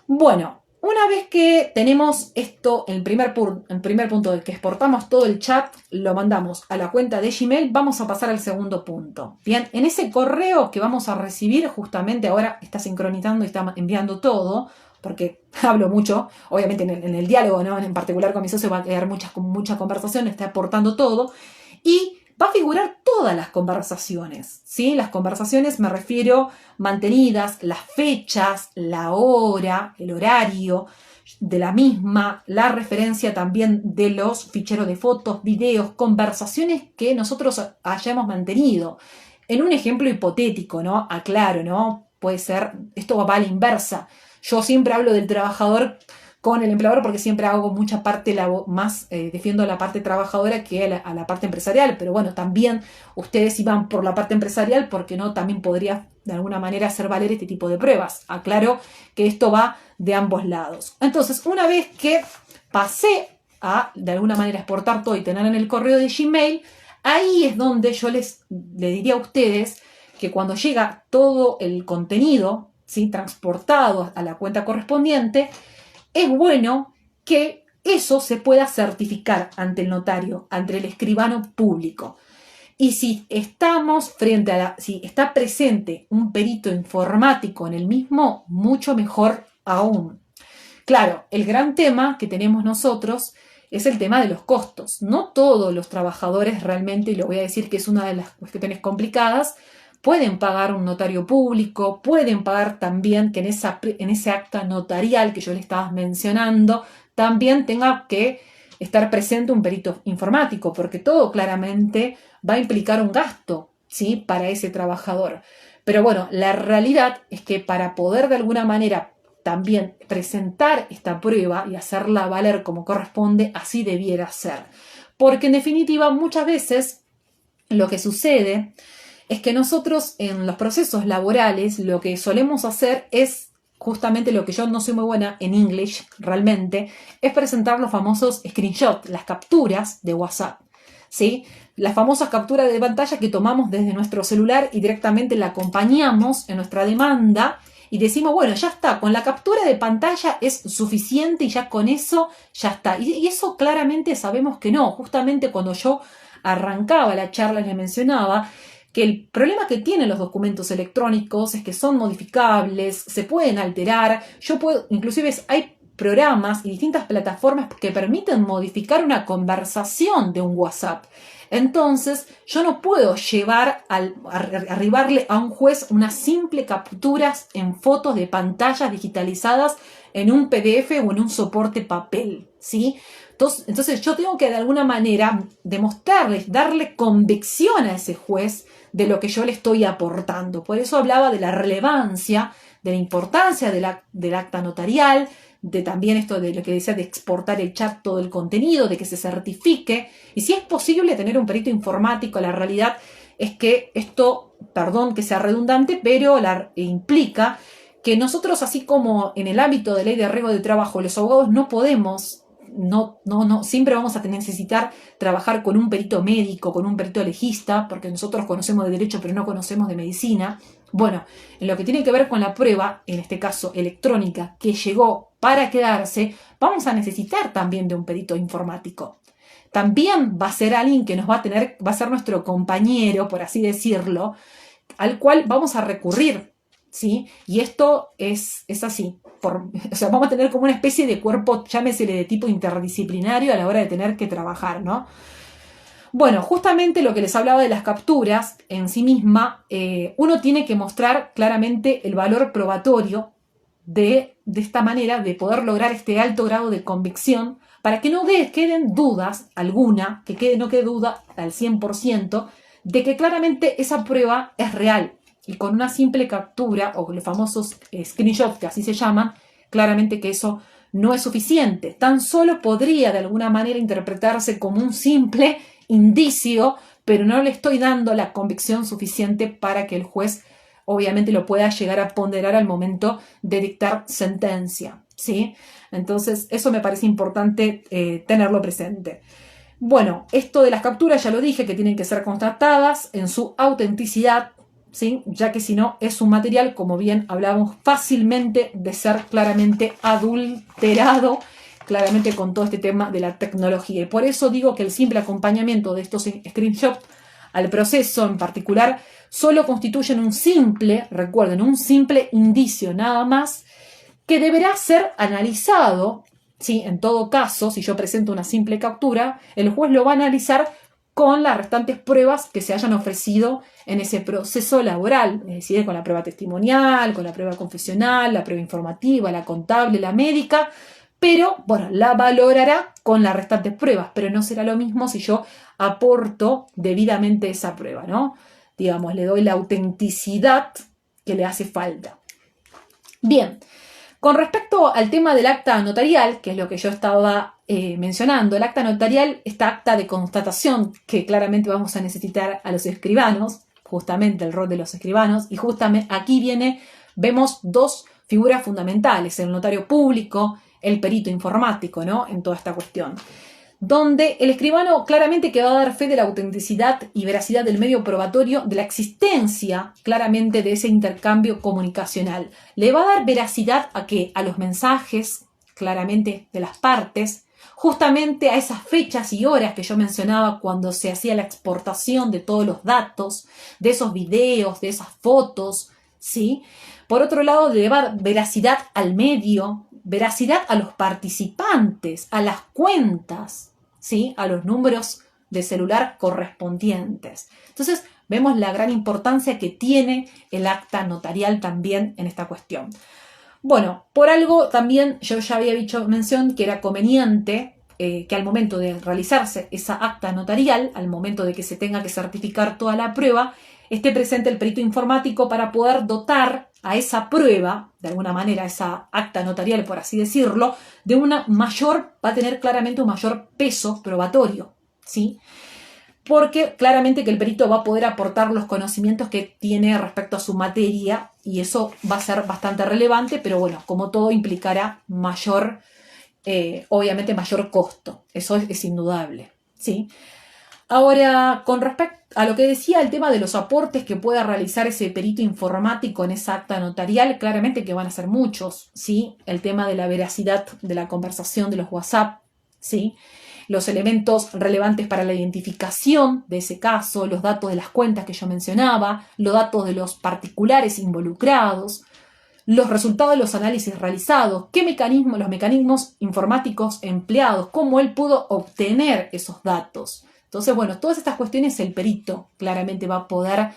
Bueno, una vez que tenemos esto, el primer punto de que exportamos todo el chat, lo mandamos a la cuenta de Gmail, vamos a pasar al segundo punto. Bien, en ese correo que vamos a recibir, justamente ahora está sincronizando y está enviando todo, porque hablo mucho, obviamente en el diálogo, ¿no? En particular con mi socio va a quedar mucha conversación, está aportando todo, y va a figurar todas las conversaciones, ¿sí? Las conversaciones me refiero mantenidas, las fechas, la hora, el horario de la misma, la referencia también de los ficheros de fotos, videos, conversaciones que nosotros hayamos mantenido. En un ejemplo hipotético, ¿no? Aclaro, ¿no? Puede ser, esto va a la inversa. Yo siempre hablo del trabajador con el empleador porque siempre hago mucha parte más, defiendo la parte trabajadora que a la parte empresarial, pero bueno, también ustedes si van por la parte empresarial, porque no, también podría de alguna manera hacer valer este tipo de pruebas. Aclaro que esto va de ambos lados. Entonces, una vez que pasé a, de alguna manera, exportar todo y tener en el correo de Gmail, ahí es donde yo le diría a ustedes que cuando llega todo el contenido, ¿sí?, transportado a la cuenta correspondiente, es bueno que eso se pueda certificar ante el notario, ante el escribano público. Y si estamos frente a si está presente un perito informático en el mismo, mucho mejor aún. Claro, el gran tema que tenemos nosotros es el tema de los costos. No todos los trabajadores realmente, y lo voy a decir que es una de las cuestiones complicadas, pueden pagar un notario público, pueden pagar también que en ese acta notarial que yo le estaba mencionando, también tenga que estar presente un perito informático, porque todo claramente va a implicar un gasto, ¿sí?, para ese trabajador. Pero bueno, la realidad es que para poder de alguna manera también presentar esta prueba y hacerla valer como corresponde, así debiera ser. Porque en definitiva, muchas veces lo que sucede es que nosotros en los procesos laborales lo que solemos hacer es justamente lo que yo no soy muy buena en English realmente, es presentar los famosos screenshots, las capturas de WhatsApp, ¿sí? Las famosas capturas de pantalla que tomamos desde nuestro celular y directamente la acompañamos en nuestra demanda y decimos, bueno, ya está, con la captura de pantalla es suficiente y ya con eso ya está. Y eso claramente sabemos que no. Justamente cuando yo arrancaba la charla les mencionaba que el problema que tienen los documentos electrónicos es que son modificables, se pueden alterar. Yo puedo, inclusive hay programas y distintas plataformas que permiten modificar una conversación de un WhatsApp. Entonces, yo no puedo llevar arribarle a un juez unas simples capturas en fotos de pantallas digitalizadas en un PDF o en un soporte papel, ¿sí? Entonces yo tengo que de alguna manera demostrarles, darle convicción a ese juez de lo que yo le estoy aportando. Por eso hablaba de la relevancia, de la importancia del acta notarial, de también esto de lo que decía de exportar el chat, todo el contenido, de que se certifique. Y si es posible tener un perito informático, la realidad es que esto, perdón que sea redundante, pero implica que nosotros, así como en el ámbito de ley de riesgo de trabajo, los abogados no podemos, siempre vamos a necesitar trabajar con un perito médico, con un perito legista, porque nosotros conocemos de derecho pero no conocemos de medicina. Bueno, en lo que tiene que ver con la prueba, en este caso electrónica, que llegó para quedarse, vamos a necesitar también de un perito informático. También va a ser alguien que va a ser nuestro compañero, por así decirlo, al cual vamos a recurrir, ¿sí? Y esto es así. O sea, vamos a tener como una especie de cuerpo, llámesele de tipo interdisciplinario a la hora de tener que trabajar, ¿no? Bueno, justamente lo que les hablaba de las capturas en sí misma, uno tiene que mostrar claramente el valor probatorio de esta manera de poder lograr este alto grado de convicción para que no queden dudas alguna, no quede duda al 100% de que claramente esa prueba es real. Y con una simple captura, o los famosos screenshots que así se llaman, claramente que eso no es suficiente. Tan solo podría de alguna manera interpretarse como un simple indicio, pero no le estoy dando la convicción suficiente para que el juez obviamente lo pueda llegar a ponderar al momento de dictar sentencia, ¿sí? Entonces, eso me parece importante tenerlo presente. Bueno, esto de las capturas ya lo dije, que tienen que ser constatadas en su autenticidad, ¿sí? Ya que si no es un material, como bien hablábamos, fácilmente de ser claramente adulterado, claramente con todo este tema de la tecnología. Y por eso digo que el simple acompañamiento de estos screenshots al proceso en particular solo constituyen un simple indicio nada más, que deberá ser analizado, ¿sí? En todo caso, si yo presento una simple captura, el juez lo va a analizar con las restantes pruebas que se hayan ofrecido en ese proceso laboral, es decir, con la prueba testimonial, con la prueba confesional, la prueba informativa, la contable, la médica, pero bueno, la valorará con las restantes pruebas, pero no será lo mismo si yo aporto debidamente esa prueba, ¿no? Digamos, le doy la autenticidad que le hace falta. Bien, con respecto al tema del acta notarial, que es lo que yo estaba mencionando, el acta notarial, esta acta de constatación que claramente vamos a necesitar a los escribanos, justamente el rol de los escribanos, y justamente aquí vemos dos figuras fundamentales, el notario público, el perito informático, ¿no? En toda esta cuestión, donde el escribano claramente que va a dar fe de la autenticidad y veracidad del medio probatorio, de la existencia claramente de ese intercambio comunicacional. Le va a dar veracidad a los mensajes claramente de las partes, justamente a esas fechas y horas que yo mencionaba cuando se hacía la exportación de todos los datos, de esos videos, de esas fotos, ¿sí? Por otro lado, le va a dar veracidad al medio, veracidad a los participantes, a las cuentas, ¿sí? A los números de celular correspondientes. Entonces, vemos la gran importancia que tiene el acta notarial también en esta cuestión. Bueno, por algo también yo ya había dicho mención que era conveniente que al momento de realizarse esa acta notarial, al momento de que se tenga que certificar toda la prueba, esté presente el perito informático para poder dotar a esa prueba, de alguna manera, esa acta notarial, por así decirlo, va a tener claramente un mayor peso probatorio, ¿sí? Porque claramente que el perito va a poder aportar los conocimientos que tiene respecto a su materia y eso va a ser bastante relevante, pero bueno, como todo implicará obviamente mayor costo, eso es indudable, ¿sí? Ahora, con respecto a lo que decía el tema de los aportes que pueda realizar ese perito informático en esa acta notarial, claramente que van a ser muchos, ¿sí? El tema de la veracidad de la conversación de los WhatsApp, ¿sí? Los elementos relevantes para la identificación de ese caso, los datos de las cuentas que yo mencionaba, los datos de los particulares involucrados, los resultados de los análisis realizados, los mecanismos informáticos empleados, cómo él pudo obtener esos datos. Entonces, bueno, todas estas cuestiones el perito claramente va a poder,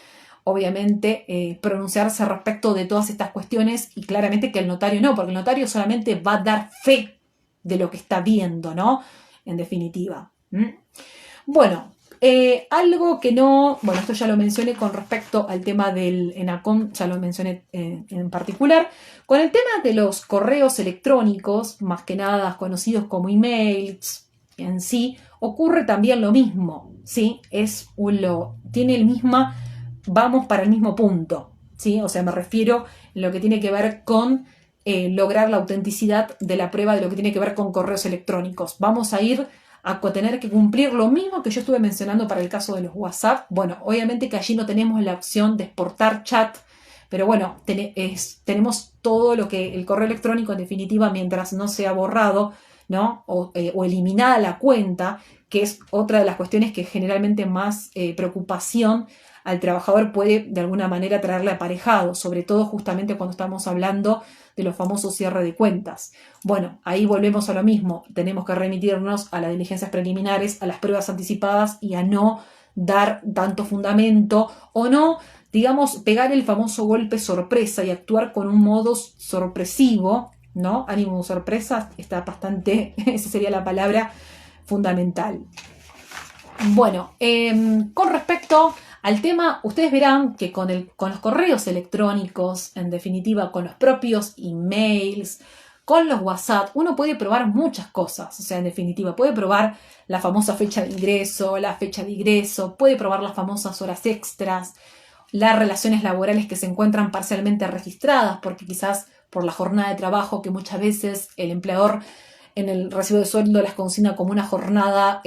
obviamente, pronunciarse respecto de todas estas cuestiones y claramente que el notario no, porque el notario solamente va a dar fe de lo que está viendo, ¿no? En definitiva. Bueno, algo que no, bueno, esto ya lo mencioné con respecto al tema del ENACOM, ya lo mencioné en particular. Con el tema de los correos electrónicos, más que nada conocidos como emails en sí, ocurre también lo mismo, ¿sí? Tiene vamos para el mismo punto, ¿sí? O sea, me refiero a lo que tiene que ver con lograr la autenticidad de la prueba de lo que tiene que ver con correos electrónicos. Vamos a ir a tener que cumplir lo mismo que yo estuve mencionando para el caso de los WhatsApp. Bueno, obviamente que allí no tenemos la opción de exportar chat, pero bueno, tenemos todo lo que el correo electrónico en definitiva mientras no sea borrado, ¿no? O eliminada la cuenta, que es otra de las cuestiones que generalmente más preocupación al trabajador puede de alguna manera traerle aparejado, sobre todo justamente cuando estamos hablando de los famosos cierres de cuentas. Bueno, ahí volvemos a lo mismo, tenemos que remitirnos a las diligencias preliminares, a las pruebas anticipadas y a no dar tanto fundamento o no, digamos, pegar el famoso golpe sorpresa y actuar con un modo sorpresivo, ¿no? Ánimo sorpresa, está bastante, esa sería la palabra fundamental. Bueno, con respecto al tema, ustedes verán que con los correos electrónicos, en definitiva, con los propios emails, con los WhatsApp, uno puede probar muchas cosas. O sea, en definitiva, puede probar la famosa fecha de ingreso, la fecha de egreso, puede probar las famosas horas extras, las relaciones laborales que se encuentran parcialmente registradas, porque quizás por la jornada de trabajo que muchas veces el empleador en el recibo de sueldo las consigna como una jornada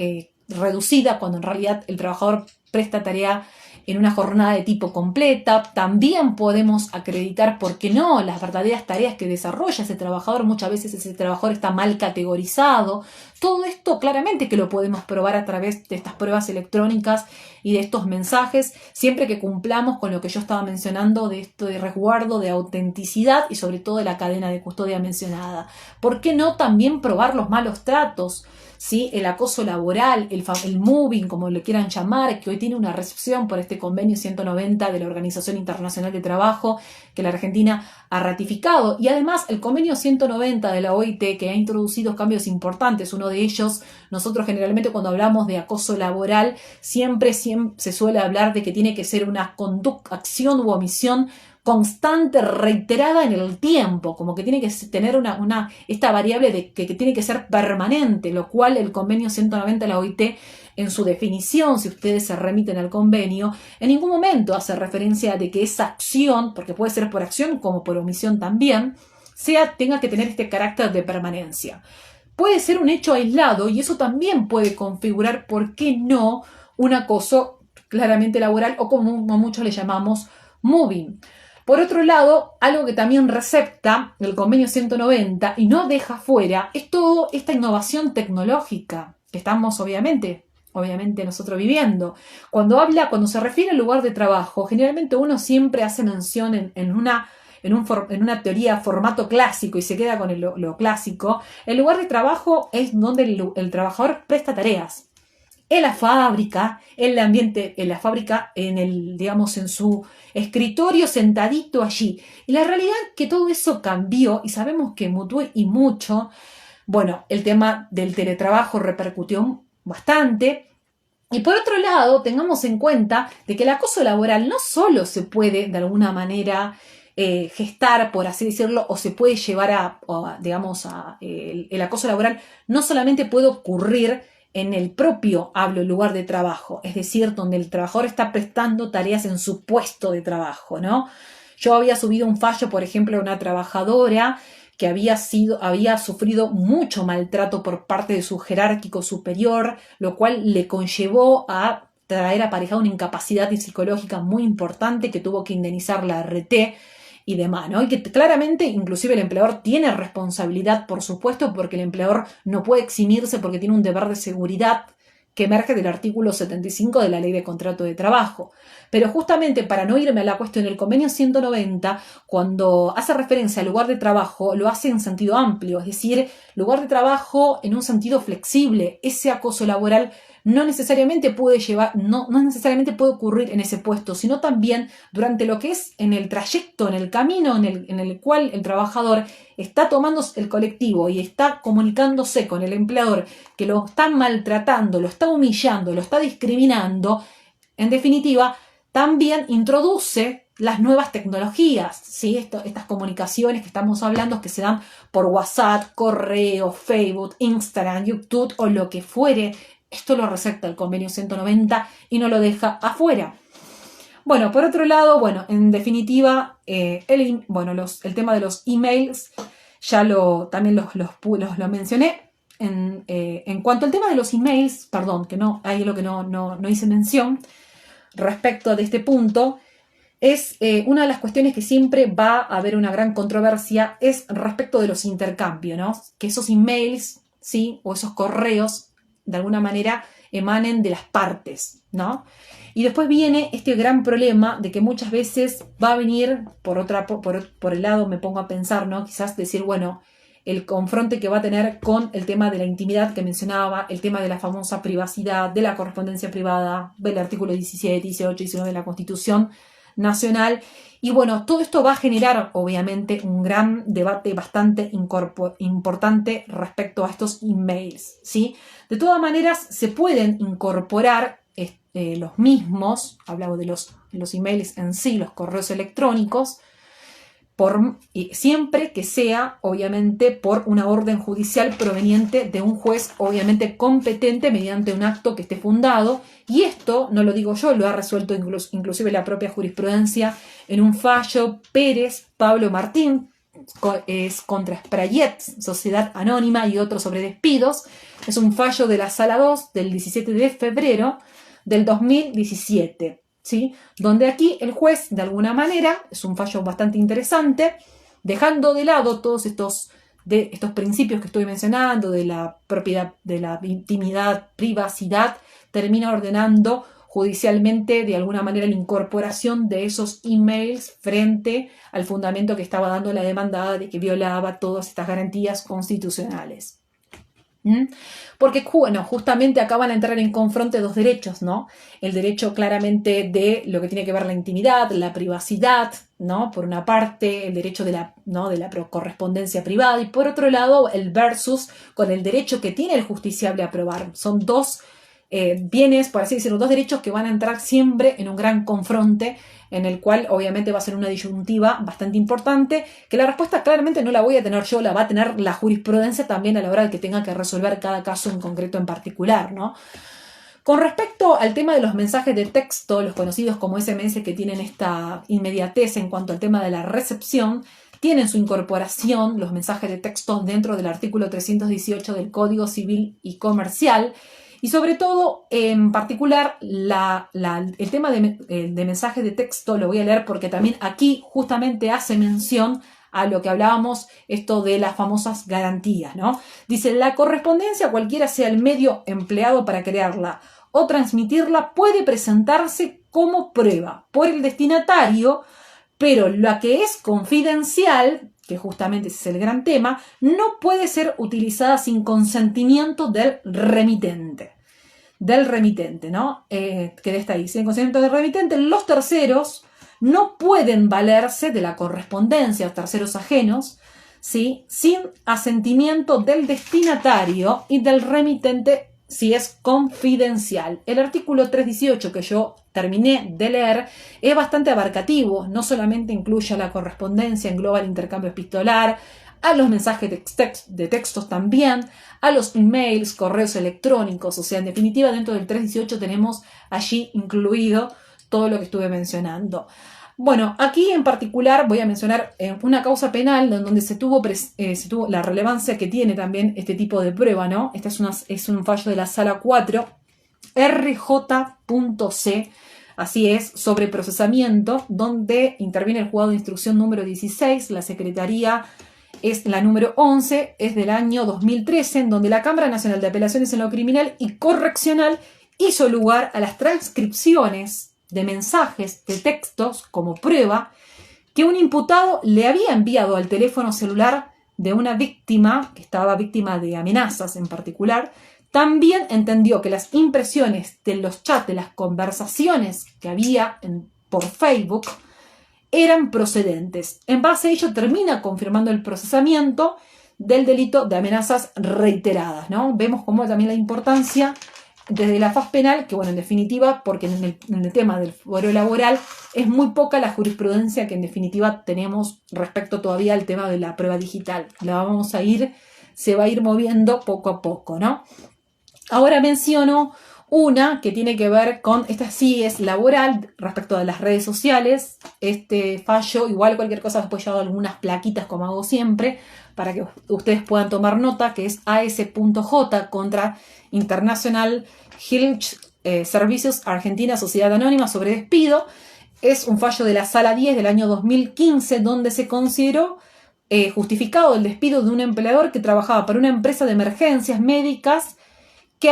reducida, cuando en realidad el trabajador presta tarea en una jornada de tipo completa. También podemos acreditar, ¿por qué no?, las verdaderas tareas que desarrolla ese trabajador. Muchas veces ese trabajador está mal categorizado. Todo esto claramente que lo podemos probar a través de estas pruebas electrónicas y de estos mensajes, siempre que cumplamos con lo que yo estaba mencionando de esto de resguardo, de autenticidad y sobre todo de la cadena de custodia mencionada. ¿Por qué no también probar los malos tratos? ¿sí? El acoso laboral, el moving, como le quieran llamar, que hoy tiene una recepción por este convenio 190 de la Organización Internacional de Trabajo, que la Argentina ha ratificado. Y además el convenio 190 de la OIT, que ha introducido cambios importantes. Uno de ellos, nosotros generalmente cuando hablamos de acoso laboral, siempre se suele hablar de que tiene que ser una conducta, acción u omisión constante, reiterada en el tiempo, como que tiene que tener esta variable de que tiene que ser permanente, lo cual el convenio 190 de la OIT, en su definición, si ustedes se remiten al convenio, en ningún momento hace referencia de que esa acción, porque puede ser por acción como por omisión también, tenga que tener este carácter de permanencia. Puede ser un hecho aislado y eso también puede configurar, ¿por qué no?, un acoso claramente laboral o como muchos le llamamos moving. Por otro lado, algo que también recepta el convenio 190 y no deja fuera es toda esta innovación tecnológica que estamos obviamente nosotros viviendo. Cuando se refiere al lugar de trabajo, generalmente uno siempre hace mención en una teoría formato clásico y se queda con lo clásico. El lugar de trabajo es donde el trabajador presta tareas. En la fábrica, en su escritorio sentadito allí. Y la realidad es que todo eso cambió y sabemos que mutó y mucho. Bueno, el tema del teletrabajo repercutió bastante. Y por otro lado, tengamos en cuenta de que el acoso laboral no solo se puede de alguna manera gestar, por así decirlo, o se puede llevar el acoso laboral no solamente puede ocurrir en el propio lugar de trabajo, es decir, donde el trabajador está prestando tareas en su puesto de trabajo, ¿no? Yo había subido un fallo, por ejemplo, de una trabajadora que había sufrido mucho maltrato por parte de su jerárquico superior, lo cual le conllevó a traer aparejada una incapacidad psicológica muy importante que tuvo que indemnizar la RT y demás, ¿no? Y que claramente inclusive el empleador tiene responsabilidad, por supuesto, porque el empleador no puede eximirse porque tiene un deber de seguridad que emerge del artículo 75 de la Ley de Contrato de Trabajo. Pero justamente para no irme a la cuestión, el convenio 190, cuando hace referencia al lugar de trabajo, lo hace en sentido amplio, es decir, lugar de trabajo en un sentido flexible. Ese acoso laboral no necesariamente puede ocurrir en ese puesto, sino también durante lo que es en el trayecto, en el camino en el cual el trabajador está tomando el colectivo y está comunicándose con el empleador que lo está maltratando, lo está humillando, lo está discriminando. En definitiva, también introduce las nuevas tecnologías, ¿sí? Estas comunicaciones que estamos hablando que se dan por WhatsApp, correo, Facebook, Instagram, YouTube o lo que fuere. Esto lo recepta el convenio 190 y no lo deja afuera. Bueno, por otro lado, en definitiva, el tema de los emails, ya también lo mencioné. En cuanto al tema de los emails, perdón, que no hay lo que no hice mención respecto de este punto, es una de las cuestiones que siempre va a haber una gran controversia es respecto de los intercambios, ¿no? Que esos emails, ¿sí? O esos correos de alguna manera emanen de las partes, ¿no? Y después viene este gran problema de que muchas veces va a venir por el lado, me pongo a pensar, ¿no? Quizás decir, el confronte que va a tener con el tema de la intimidad que mencionaba, el tema de la famosa privacidad, de la correspondencia privada, del artículo 17, 18 y 19 de la Constitución Nacional. Y todo esto va a generar obviamente un gran debate bastante importante respecto a estos emails, ¿sí? De todas maneras, se pueden incorporar los mismos, hablamos de los emails en sí, los correos electrónicos, siempre que sea, obviamente, por una orden judicial proveniente de un juez, obviamente, competente mediante un acto que esté fundado. Y esto, no lo digo yo, lo ha resuelto inclusive la propia jurisprudencia en un fallo Pérez Pablo Martín, es contra Sprayet, Sociedad Anónima y otros sobre despidos. Es un fallo de la Sala 2 del 17 de febrero del 2017. ¿Sí? Donde aquí el juez, de alguna manera, es un fallo bastante interesante, dejando de lado todos estos principios que estoy mencionando, de la propiedad, de la intimidad, privacidad, termina ordenando judicialmente, de alguna manera, la incorporación de esos emails frente al fundamento que estaba dando la demandada de que violaba todas estas garantías constitucionales. ¿Mm? Porque, bueno, justamente acá van a entrar en confronte dos derechos, ¿no? El derecho claramente de lo que tiene que ver la intimidad, la privacidad, ¿no? Por una parte, el derecho de la, ¿no? de la correspondencia privada y por otro lado, el versus con el derecho que tiene el justiciable a probar. Son dos bienes, por así decirlo, dos derechos que van a entrar siempre en un gran confronte en el cual obviamente va a ser una disyuntiva bastante importante, que la respuesta claramente no la voy a tener yo, la va a tener la jurisprudencia también a la hora de que tenga que resolver cada caso en concreto en particular, ¿no? Con respecto al tema de los mensajes de texto, los conocidos como SMS que tienen esta inmediatez en cuanto al tema de la recepción, tienen su incorporación, los mensajes de texto, dentro del artículo 318 del Código Civil y Comercial, y sobre todo, en particular, el tema de mensajes de texto lo voy a leer porque también aquí justamente hace mención a lo que hablábamos, esto de las famosas garantías, ¿no? Dice, la correspondencia, cualquiera sea el medio empleado para crearla o transmitirla, puede presentarse como prueba por el destinatario, pero la que es confidencial, que justamente ese es el gran tema, no puede ser utilizada sin consentimiento del remitente. ¿No? Que está ahí. Sin consentimiento del remitente, los terceros no pueden valerse de la correspondencia a terceros ajenos, ¿sí? Sin asentimiento del destinatario y del remitente si es confidencial. El artículo 318 que yo terminé de leer es bastante abarcativo, no solamente incluye a la correspondencia, engloba el intercambio epistolar, a los mensajes de textos también, a los emails, correos electrónicos, o sea, en definitiva dentro del 318 tenemos allí incluido todo lo que estuve mencionando. Bueno, aquí en particular voy a mencionar una causa penal en donde se tuvo la relevancia que tiene también este tipo de prueba, ¿no? Este es un fallo de la Sala 4, RJ.C, así es, sobre procesamiento, donde interviene el juzgado de instrucción número 16, la Secretaría es la número 11, es del año 2013, en donde la Cámara Nacional de Apelaciones en lo Criminal y Correccional hizo lugar a las transcripciones de mensajes de textos como prueba que un imputado le había enviado al teléfono celular de una víctima, que estaba víctima de amenazas en particular. También entendió que las impresiones de los chats, de las conversaciones que había por Facebook, eran procedentes. En base a ello termina confirmando el procesamiento del delito de amenazas reiteradas, ¿no? Vemos cómo también la importancia desde la faz penal, que bueno, en definitiva, porque en el tema del fuero laboral es muy poca la jurisprudencia que en definitiva tenemos respecto todavía al tema de la prueba digital. Se va a ir moviendo poco a poco, ¿no? Ahora menciono una que tiene que ver con, esta sí es laboral, respecto de las redes sociales. Este fallo, igual cualquier cosa, después yo hago algunas plaquitas como hago siempre, para que ustedes puedan tomar nota, que es AS.J contra International Health Services Argentina Sociedad Anónima sobre despido. Es un fallo de la Sala 10 del año 2015, donde se consideró justificado el despido de un empleador que trabajaba para una empresa de emergencias médicas que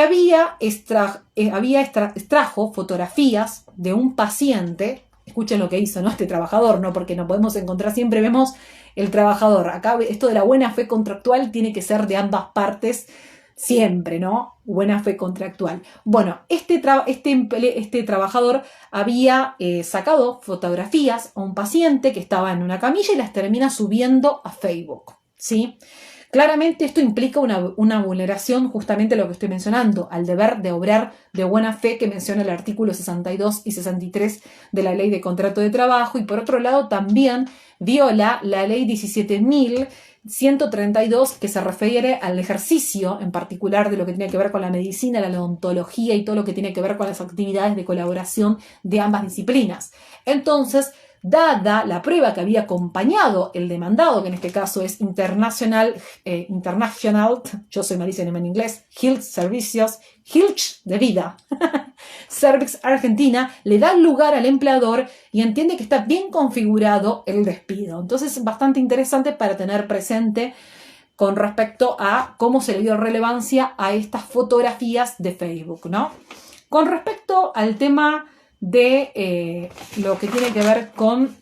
extrajo fotografías de un paciente. Escuchen lo que hizo, ¿no? Este trabajador, ¿no? Porque no podemos encontrar, siempre vemos el trabajador. Acá esto de la buena fe contractual tiene que ser de ambas partes siempre, ¿no? Buena fe contractual. Bueno, este trabajador había sacado fotografías a un paciente que estaba en una camilla y las termina subiendo a Facebook, ¿sí? Claramente esto implica una vulneración justamente a lo que estoy mencionando, al deber de obrar de buena fe que menciona el artículo 62 y 63 de la Ley de Contrato de Trabajo, y por otro lado también viola la Ley 17.132 que se refiere al ejercicio en particular de lo que tiene que ver con la medicina, la odontología y todo lo que tiene que ver con las actividades de colaboración de ambas disciplinas. Entonces, dada la prueba que había acompañado el demandado, que en este caso es International, yo soy malísima en inglés, Health Services, Health de vida, Service Argentina, le da lugar al empleador y entiende que está bien configurado el despido. Entonces es bastante interesante para tener presente con respecto a cómo se le dio relevancia a estas fotografías de Facebook, ¿no? Con respecto al tema de lo que tiene que ver con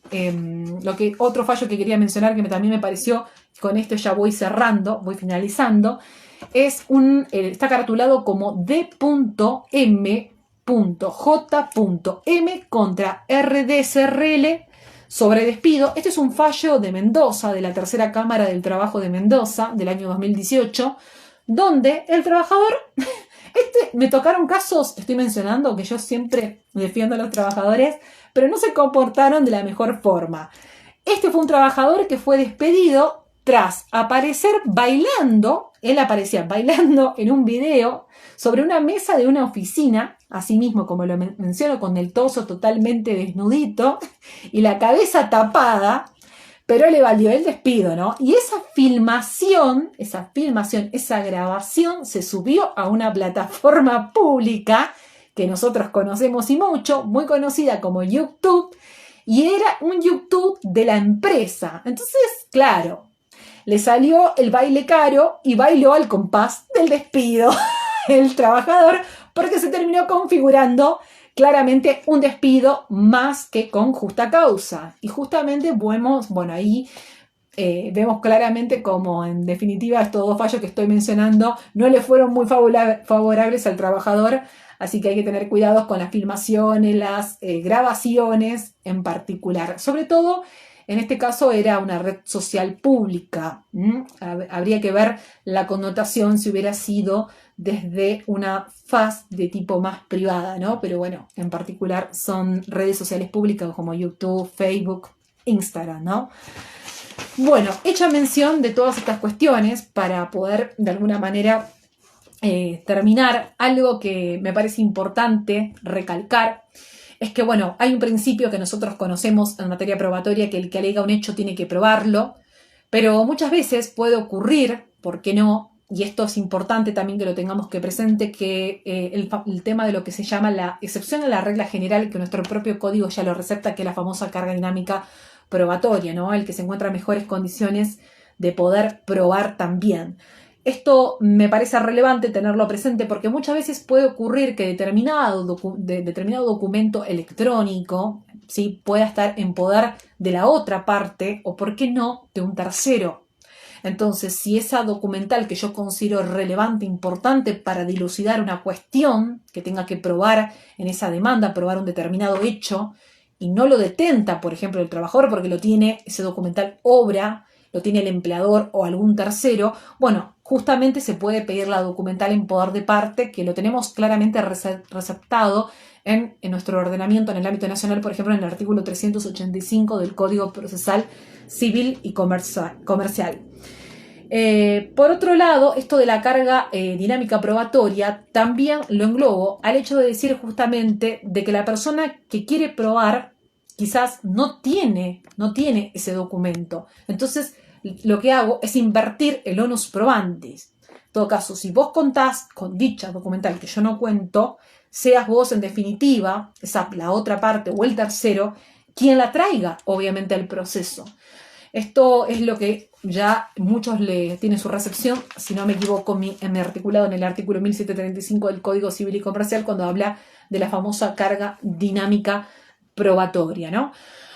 otro fallo que quería mencionar que también me pareció, con esto ya voy cerrando, voy finalizando, está caratulado como D.M.J.M contra RDSRL sobre despido. Este es un fallo de Mendoza, de la Tercera Cámara del Trabajo de Mendoza, del año 2018, donde el trabajador... me tocaron casos, estoy mencionando que yo siempre defiendo a los trabajadores, pero no se comportaron de la mejor forma. Este fue un trabajador que fue despedido tras aparecer bailando. Él aparecía bailando en un video sobre una mesa de una oficina, así mismo como lo menciono, con el torso totalmente desnudito y la cabeza tapada, pero le valió el despido, ¿no? Y esa filmación, esa grabación se subió a una plataforma pública que nosotros conocemos y mucho, muy conocida como YouTube, y era un YouTube de la empresa. Entonces, claro, le salió el baile caro y bailó al compás del despido el trabajador, porque se terminó configurando claramente un despido más que con justa causa. Y justamente ahí vemos claramente como en definitiva estos dos fallos que estoy mencionando no le fueron muy favorables al trabajador, así que hay que tener cuidados con las filmaciones, las grabaciones en particular. Sobre todo, en este caso era una red social pública. Habría que ver la connotación si hubiera sido desde una faz de tipo más privada, ¿no? Pero bueno, en particular son redes sociales públicas como YouTube, Facebook, Instagram, ¿no? Bueno, hecha mención de todas estas cuestiones para poder de alguna manera terminar, algo que me parece importante recalcar es que, bueno, hay un principio que nosotros conocemos en materia probatoria, que el que alega un hecho tiene que probarlo, pero muchas veces puede ocurrir, ¿por qué no? Y esto es importante también que lo tengamos que presente, que el tema de lo que se llama la excepción a la regla general, que nuestro propio código ya lo recepta, que es la famosa carga dinámica probatoria, ¿no? El que se encuentra en mejores condiciones de poder probar también. Esto me parece relevante tenerlo presente porque muchas veces puede ocurrir que determinado documento electrónico, ¿sí?, pueda estar en poder de la otra parte o, ¿por qué no?, de un tercero. Entonces, si esa documental que yo considero relevante, importante para dilucidar una cuestión que tenga que probar en esa demanda, probar un determinado hecho, y no lo detenta, por ejemplo, el trabajador porque lo tiene, ese documental obra, lo tiene el empleador o algún tercero, bueno, justamente se puede pedir la documental en poder de parte, que lo tenemos claramente receptado en nuestro ordenamiento en el ámbito nacional, por ejemplo, en el artículo 385 del Código Procesal Civil y Comercial. Por otro lado, esto de la carga dinámica probatoria también lo englobo al hecho de decir justamente de que la persona que quiere probar quizás no tiene ese documento. Entonces, lo que hago es invertir el onus probandis. En todo caso, si vos contás con dicha documental que yo no cuento, seas vos en definitiva, la otra parte o el tercero, quien la traiga, obviamente, al proceso. Esto es lo que ya muchos le tienen su recepción, si no me equivoco, en mi articulado en el artículo 1735 del Código Civil y Comercial, cuando habla de la famosa carga dinámica probatoria, ¿no?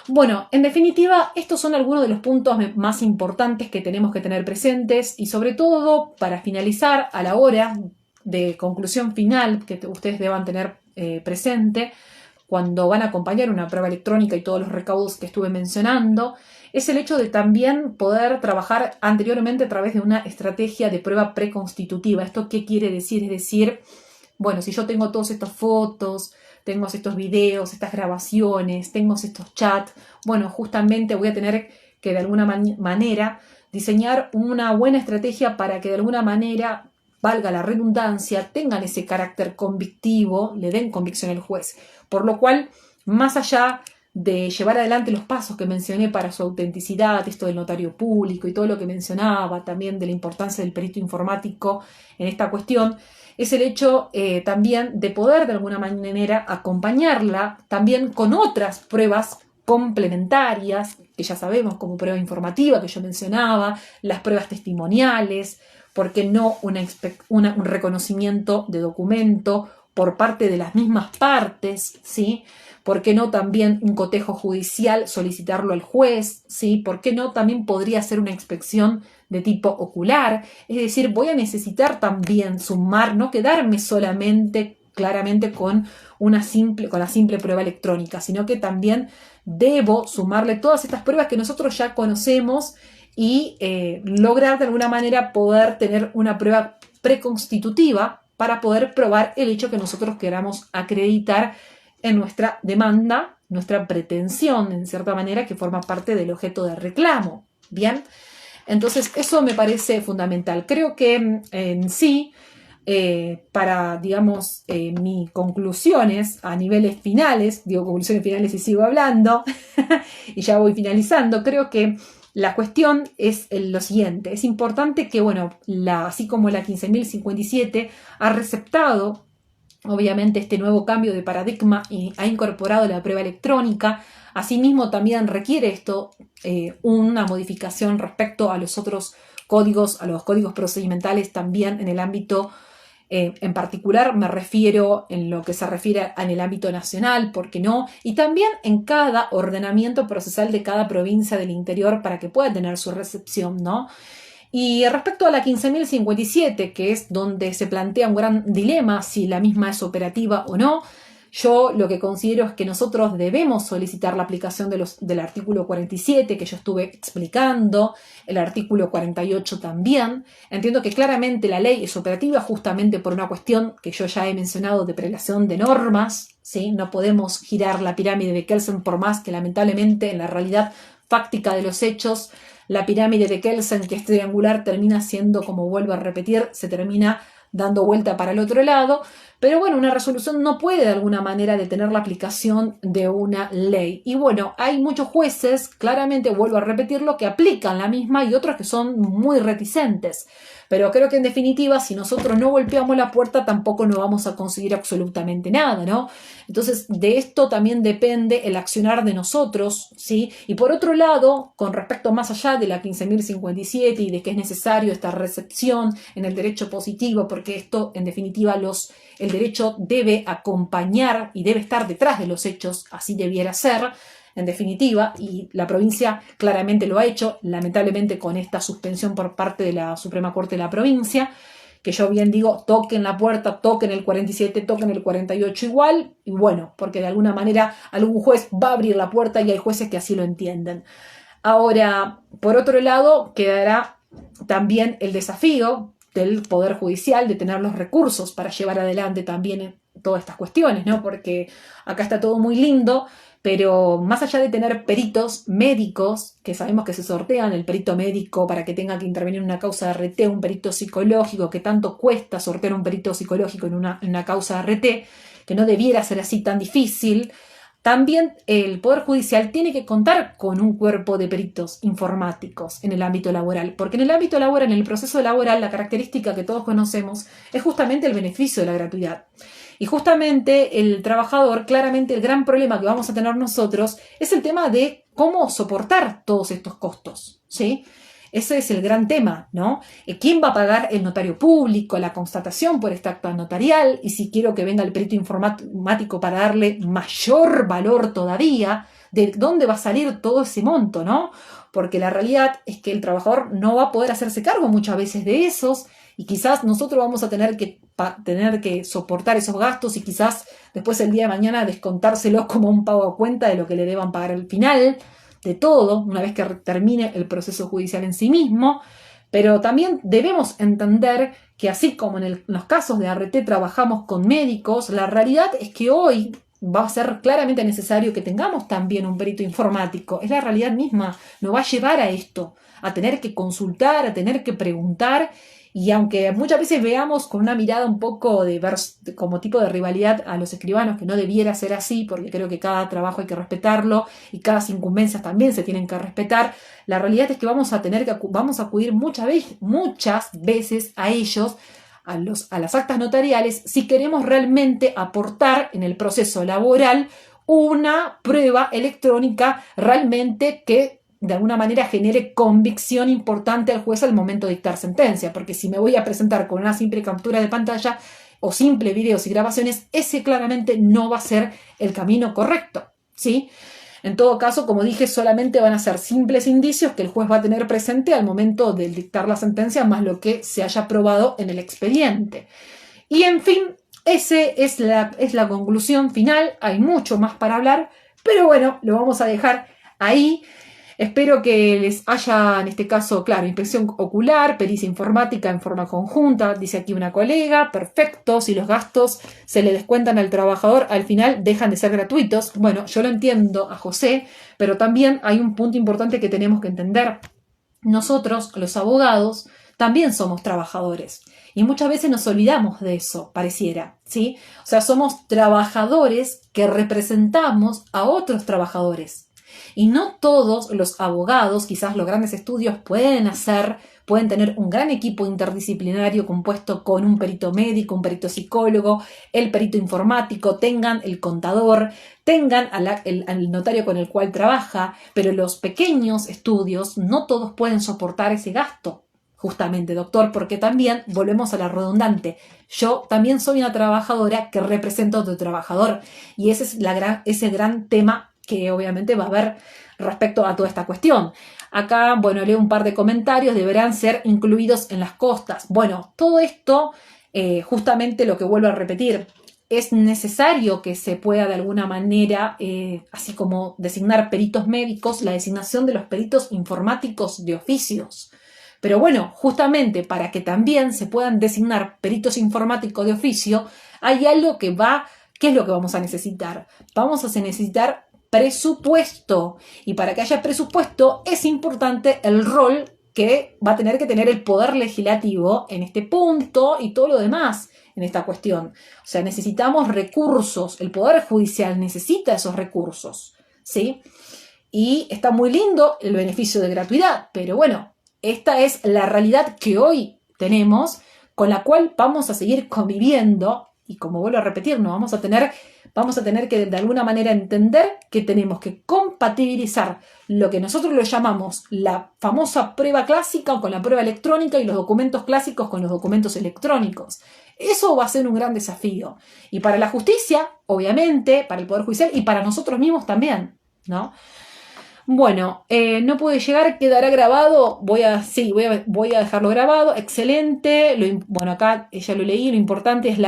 Bueno, en definitiva, estos son algunos de los puntos más importantes que tenemos que tener presentes y sobre todo, para finalizar, a la hora de conclusión final que ustedes deban tener presente cuando van a acompañar una prueba electrónica y todos los recaudos que estuve mencionando, es el hecho de también poder trabajar anteriormente a través de una estrategia de prueba preconstitutiva. ¿Esto qué quiere decir? Es decir, bueno, si yo tengo todas estas fotos, tengo estos videos, estas grabaciones, tengo estos chats, bueno, justamente voy a tener que de alguna manera diseñar una buena estrategia para que de alguna manera, valga la redundancia, tengan ese carácter convictivo, le den convicción al juez. Por lo cual, más allá de llevar adelante los pasos que mencioné para su autenticidad, esto del notario público y todo lo que mencionaba, también de la importancia del perito informático en esta cuestión, es el hecho también de poder de alguna manera acompañarla también con otras pruebas complementarias, que ya sabemos, como prueba informativa que yo mencionaba, las pruebas testimoniales, ¿por qué no un reconocimiento de documento por parte de las mismas partes, ¿sí? ¿Por qué no también un cotejo judicial, solicitarlo al juez, ¿sí? ¿Por qué no también podría ser una inspección de tipo ocular, es decir, voy a necesitar también sumar, no quedarme solamente claramente con la simple prueba electrónica, sino que también debo sumarle todas estas pruebas que nosotros ya conocemos y lograr de alguna manera poder tener una prueba preconstitutiva para poder probar el hecho que nosotros queramos acreditar en nuestra demanda, nuestra pretensión, en cierta manera, que forma parte del objeto de reclamo. Bien, entonces eso me parece fundamental. Creo que en sí, para, digamos, mis conclusiones a niveles finales, digo conclusiones finales y sigo hablando, y ya voy finalizando, creo que la cuestión es lo siguiente. Es importante que, bueno, así como la 15.057 ha receptado obviamente este nuevo cambio de paradigma y ha incorporado la prueba electrónica, asimismo también requiere esto una modificación respecto a los otros códigos, a los códigos procedimentales también en el ámbito, en particular me refiero en lo que se refiere en el ámbito nacional, ¿por qué no? Y también en cada ordenamiento procesal de cada provincia del interior para que pueda tener su recepción, ¿no? Y respecto a la 15.057, que es donde se plantea un gran dilema si la misma es operativa o no, yo lo que considero es que nosotros debemos solicitar la aplicación del artículo 47, que yo estuve explicando, el artículo 48 también. Entiendo que claramente la ley es operativa justamente por una cuestión que yo ya he mencionado de prelación de normas, ¿sí? No podemos girar la pirámide de Kelsen por más que lamentablemente en la realidad fáctica de los hechos la pirámide de Kelsen, que es triangular, termina siendo, como vuelvo a repetir, se termina dando vuelta para el otro lado. Pero bueno, una resolución no puede de alguna manera detener la aplicación de una ley. Y bueno, hay muchos jueces, claramente vuelvo a repetirlo, que aplican la misma y otros que son muy reticentes. Pero creo que en definitiva, si nosotros no golpeamos la puerta, tampoco no vamos a conseguir absolutamente nada, ¿no? Entonces, de esto también depende el accionar de nosotros, ¿sí? Y por otro lado, con respecto más allá de la 15.057 y de que es necesario esta recepción en el derecho positivo, porque esto, en definitiva, el derecho debe acompañar y debe estar detrás de los hechos, así debiera ser, en definitiva, y la provincia claramente lo ha hecho, lamentablemente con esta suspensión por parte de la Suprema Corte de la provincia, que yo bien digo, toquen la puerta, toquen el 47, toquen el 48 igual, y bueno, porque de alguna manera algún juez va a abrir la puerta y hay jueces que así lo entienden. Ahora, por otro lado, quedará también el desafío del Poder Judicial de tener los recursos para llevar adelante también todas estas cuestiones, ¿no? Porque acá está todo muy lindo, pero más allá de tener peritos médicos, que sabemos que se sortean, el perito médico para que tenga que intervenir en una causa de RT, un perito psicológico, que tanto cuesta sortear un perito psicológico en una causa de RT, que no debiera ser así tan difícil, también el Poder Judicial tiene que contar con un cuerpo de peritos informáticos en el ámbito laboral, porque en el ámbito laboral, en el proceso laboral, la característica que todos conocemos es justamente el beneficio de la gratuidad. Y justamente el trabajador, claramente el gran problema que vamos a tener nosotros es el tema de cómo soportar todos estos costos, ¿sí? Ese es el gran tema, ¿no? ¿Quién va a pagar el notario público, la constatación por este acta notarial? Y si quiero que venga el perito informático para darle mayor valor todavía, ¿de dónde va a salir todo ese monto, no? Porque la realidad es que el trabajador no va a poder hacerse cargo muchas veces de esos y quizás nosotros vamos a tener que soportar esos gastos y quizás después el día de mañana descontárselos como un pago a cuenta de lo que le deban pagar al final de todo, una vez que termine el proceso judicial en sí mismo. Pero también debemos entender que así como en los casos de ART trabajamos con médicos, la realidad es que hoy va a ser claramente necesario que tengamos también un perito informático. Es la realidad misma, nos va a llevar a esto, a tener que consultar, a tener que preguntar. Y aunque muchas veces veamos con una mirada un poco como tipo de rivalidad a los escribanos, que no debiera ser así, porque creo que cada trabajo hay que respetarlo y cada incumbencias también se tienen que respetar, la realidad es que vamos a acudir muchas veces a ellos, a las actas notariales, si queremos realmente aportar en el proceso laboral una prueba electrónica realmente que de alguna manera genere convicción importante al juez al momento de dictar sentencia, porque si me voy a presentar con una simple captura de pantalla o simple videos y grabaciones, ese claramente no va a ser el camino correcto, ¿sí? En todo caso, como dije, solamente van a ser simples indicios que el juez va a tener presente al momento de dictar la sentencia, más lo que se haya probado en el expediente. Y en fin, esa es la conclusión final. Hay mucho más para hablar, pero bueno, lo vamos a dejar ahí. Espero que les haya, en este caso, claro, inspección ocular, pericia informática en forma conjunta, dice aquí una colega, perfecto, si los gastos se le descuentan al trabajador, al final dejan de ser gratuitos. Bueno, yo lo entiendo a José, pero también hay un punto importante que tenemos que entender. Nosotros, los abogados, también somos trabajadores y muchas veces nos olvidamos de eso, pareciera, ¿sí? O sea, somos trabajadores que representamos a otros trabajadores. Y no todos los abogados, quizás los grandes estudios, pueden tener un gran equipo interdisciplinario compuesto con un perito médico, un perito psicólogo, el perito informático, tengan el contador, tengan al notario con el cual trabaja, pero los pequeños estudios no todos pueden soportar ese gasto. Justamente, doctor, porque también volvemos a la redundante. Yo también soy una trabajadora que represento a otro trabajador y ese es ese gran tema que obviamente va a haber respecto a toda esta cuestión. Acá, bueno, leo un par de comentarios, deberán ser incluidos en las costas. Bueno, todo esto, justamente lo que vuelvo a repetir, es necesario que se pueda de alguna manera, así como designar peritos médicos, la designación de los peritos informáticos de oficios. Pero bueno, justamente para que también se puedan designar peritos informáticos de oficio, hay algo que ¿qué es lo que vamos a necesitar? Vamos a necesitar presupuesto. Y para que haya presupuesto es importante el rol que va a tener que tener el poder legislativo en este punto y todo lo demás en esta cuestión. O sea, necesitamos recursos. El poder judicial necesita esos recursos, ¿sí? Y está muy lindo el beneficio de gratuidad, pero bueno, esta es la realidad que hoy tenemos, con la cual vamos a seguir conviviendo. Y como vuelvo a repetir, vamos a tener que de alguna manera entender que tenemos que compatibilizar lo que nosotros lo llamamos la famosa prueba clásica con la prueba electrónica y los documentos clásicos con los documentos electrónicos. Eso va a ser un gran desafío. Y para la justicia, obviamente, para el Poder Judicial y para nosotros mismos también, ¿no? Bueno, no pude llegar, quedará grabado, voy a dejarlo grabado, excelente, bueno, acá ya lo leí, lo importante es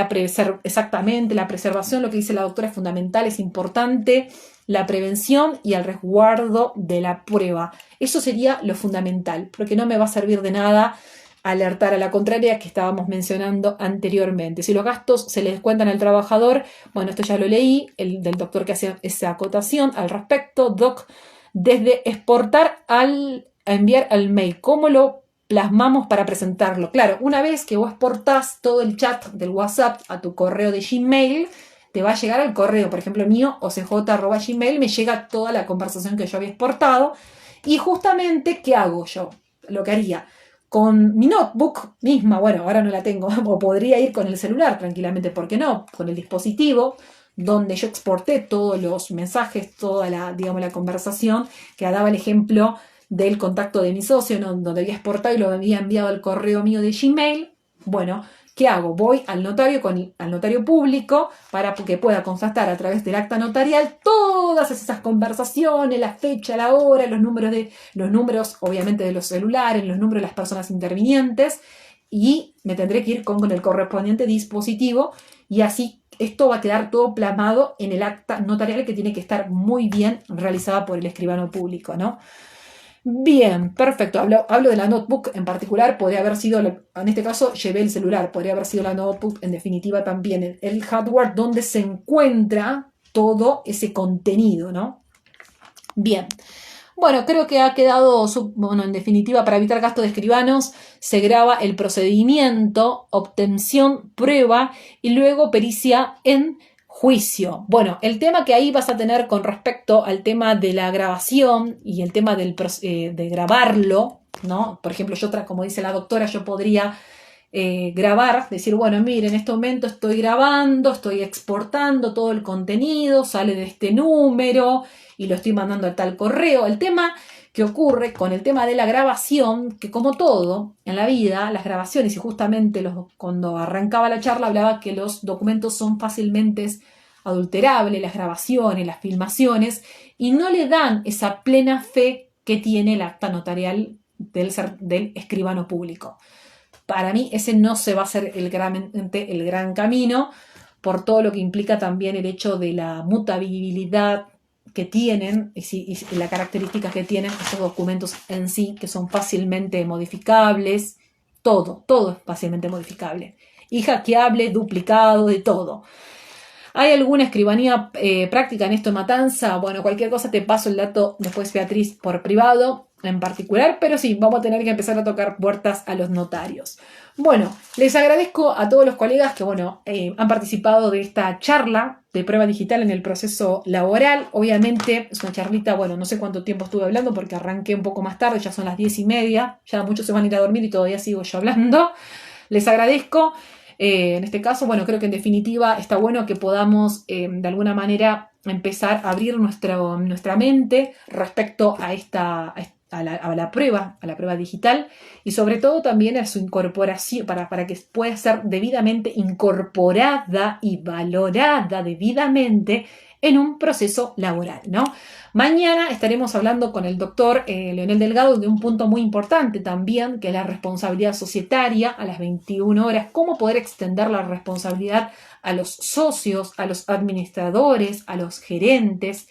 exactamente la preservación, lo que dice la doctora es fundamental, es importante, la prevención y el resguardo de la prueba, eso sería lo fundamental, porque no me va a servir de nada alertar a la contraria que estábamos mencionando anteriormente. Si los gastos se le descuentan al trabajador, bueno, esto ya lo leí, el del doctor que hace esa acotación al respecto, doc, desde exportar a enviar al mail, ¿cómo lo plasmamos para presentarlo? Claro, una vez que vos exportás todo el chat del WhatsApp a tu correo de Gmail, te va a llegar al correo, por ejemplo, mío, ocj@gmail, me llega toda la conversación que yo había exportado. Y justamente, ¿qué hago yo? Lo que haría con mi notebook misma, bueno, ahora no la tengo, o podría ir con el celular tranquilamente, ¿por qué no? Con el dispositivo, donde yo exporté todos los mensajes, toda la conversación, que daba el ejemplo del contacto de mi socio, donde había exportado y lo había enviado al correo mío de Gmail. Bueno, ¿qué hago? Voy al notario público para que pueda constatar a través del acta notarial todas esas conversaciones, la fecha, la hora, los números obviamente de los celulares, los números de las personas intervinientes, y me tendré que ir con el correspondiente dispositivo, y así esto va a quedar todo plasmado en el acta notarial, que tiene que estar muy bien realizada por el escribano público, ¿no? Bien, perfecto. Hablo de la notebook en particular, podría haber sido, en este caso llevé el celular, podría haber sido la notebook, en definitiva también el hardware donde se encuentra todo ese contenido, ¿no? Bien. Bueno, creo que ha quedado, en definitiva, para evitar gasto de escribanos, se graba el procedimiento, obtención, prueba y luego pericia en juicio. Bueno, el tema que ahí vas a tener con respecto al tema de la grabación y el tema de grabarlo, ¿no? Por ejemplo, como dice la doctora, yo podría grabar, decir, bueno, mire, en este momento estoy grabando, estoy exportando todo el contenido, sale de este número y lo estoy mandando a tal correo. El tema que ocurre con el tema de la grabación, que como todo en la vida, las grabaciones, y justamente cuando arrancaba la charla hablaba que los documentos son fácilmente adulterable, las grabaciones, las filmaciones, y no le dan esa plena fe que tiene el acta notarial del escribano público. Para mí ese no se va a ser el gran camino, por todo lo que implica también el hecho de la mutabilidad que tienen y la característica que tienen esos documentos en sí, que son fácilmente modificables. Todo es fácilmente modificable y hackeable, duplicado, de todo. ¿Hay alguna escribanía práctica en esto de Matanza? Bueno, cualquier cosa te paso el dato después, Beatriz, por privado en particular, pero sí, vamos a tener que empezar a tocar puertas a los notarios. Bueno, les agradezco a todos los colegas que, han participado de esta charla de prueba digital en el proceso laboral. Obviamente es una charlita, no sé cuánto tiempo estuve hablando porque arranqué un poco más tarde, ya son las 10:30, ya muchos se van a ir a dormir y todavía sigo yo hablando. Les agradezco. En este caso, creo que en definitiva está bueno que podamos de alguna manera empezar a abrir nuestra mente respecto a la prueba digital y sobre todo también a su incorporación para que pueda ser debidamente incorporada y valorada debidamente en un proceso laboral, ¿no? Mañana estaremos hablando con el doctor Leonel Delgado de un punto muy importante también, que es la responsabilidad societaria a las 21 horas, cómo poder extender la responsabilidad a los socios, a los administradores, a los gerentes.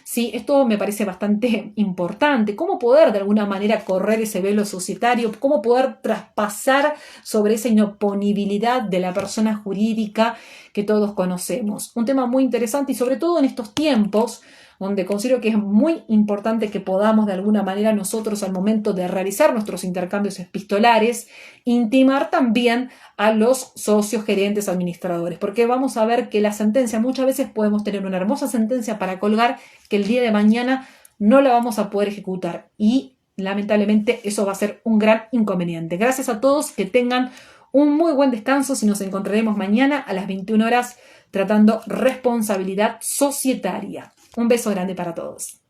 Sí, esto me parece bastante importante. ¿Cómo poder de alguna manera correr ese velo societario? ¿Cómo poder traspasar sobre esa inoponibilidad de la persona jurídica que todos conocemos? Un tema muy interesante y sobre todo en estos tiempos donde considero que es muy importante que podamos de alguna manera nosotros al momento de realizar nuestros intercambios epistolares intimar también a los socios, gerentes, administradores, porque vamos a ver que la sentencia, muchas veces podemos tener una hermosa sentencia para colgar que el día de mañana no la vamos a poder ejecutar y lamentablemente eso va a ser un gran inconveniente. Gracias a todos, que tengan un muy buen descanso y nos encontraremos mañana a las 21 horas tratando responsabilidad societaria. Un beso grande para todos.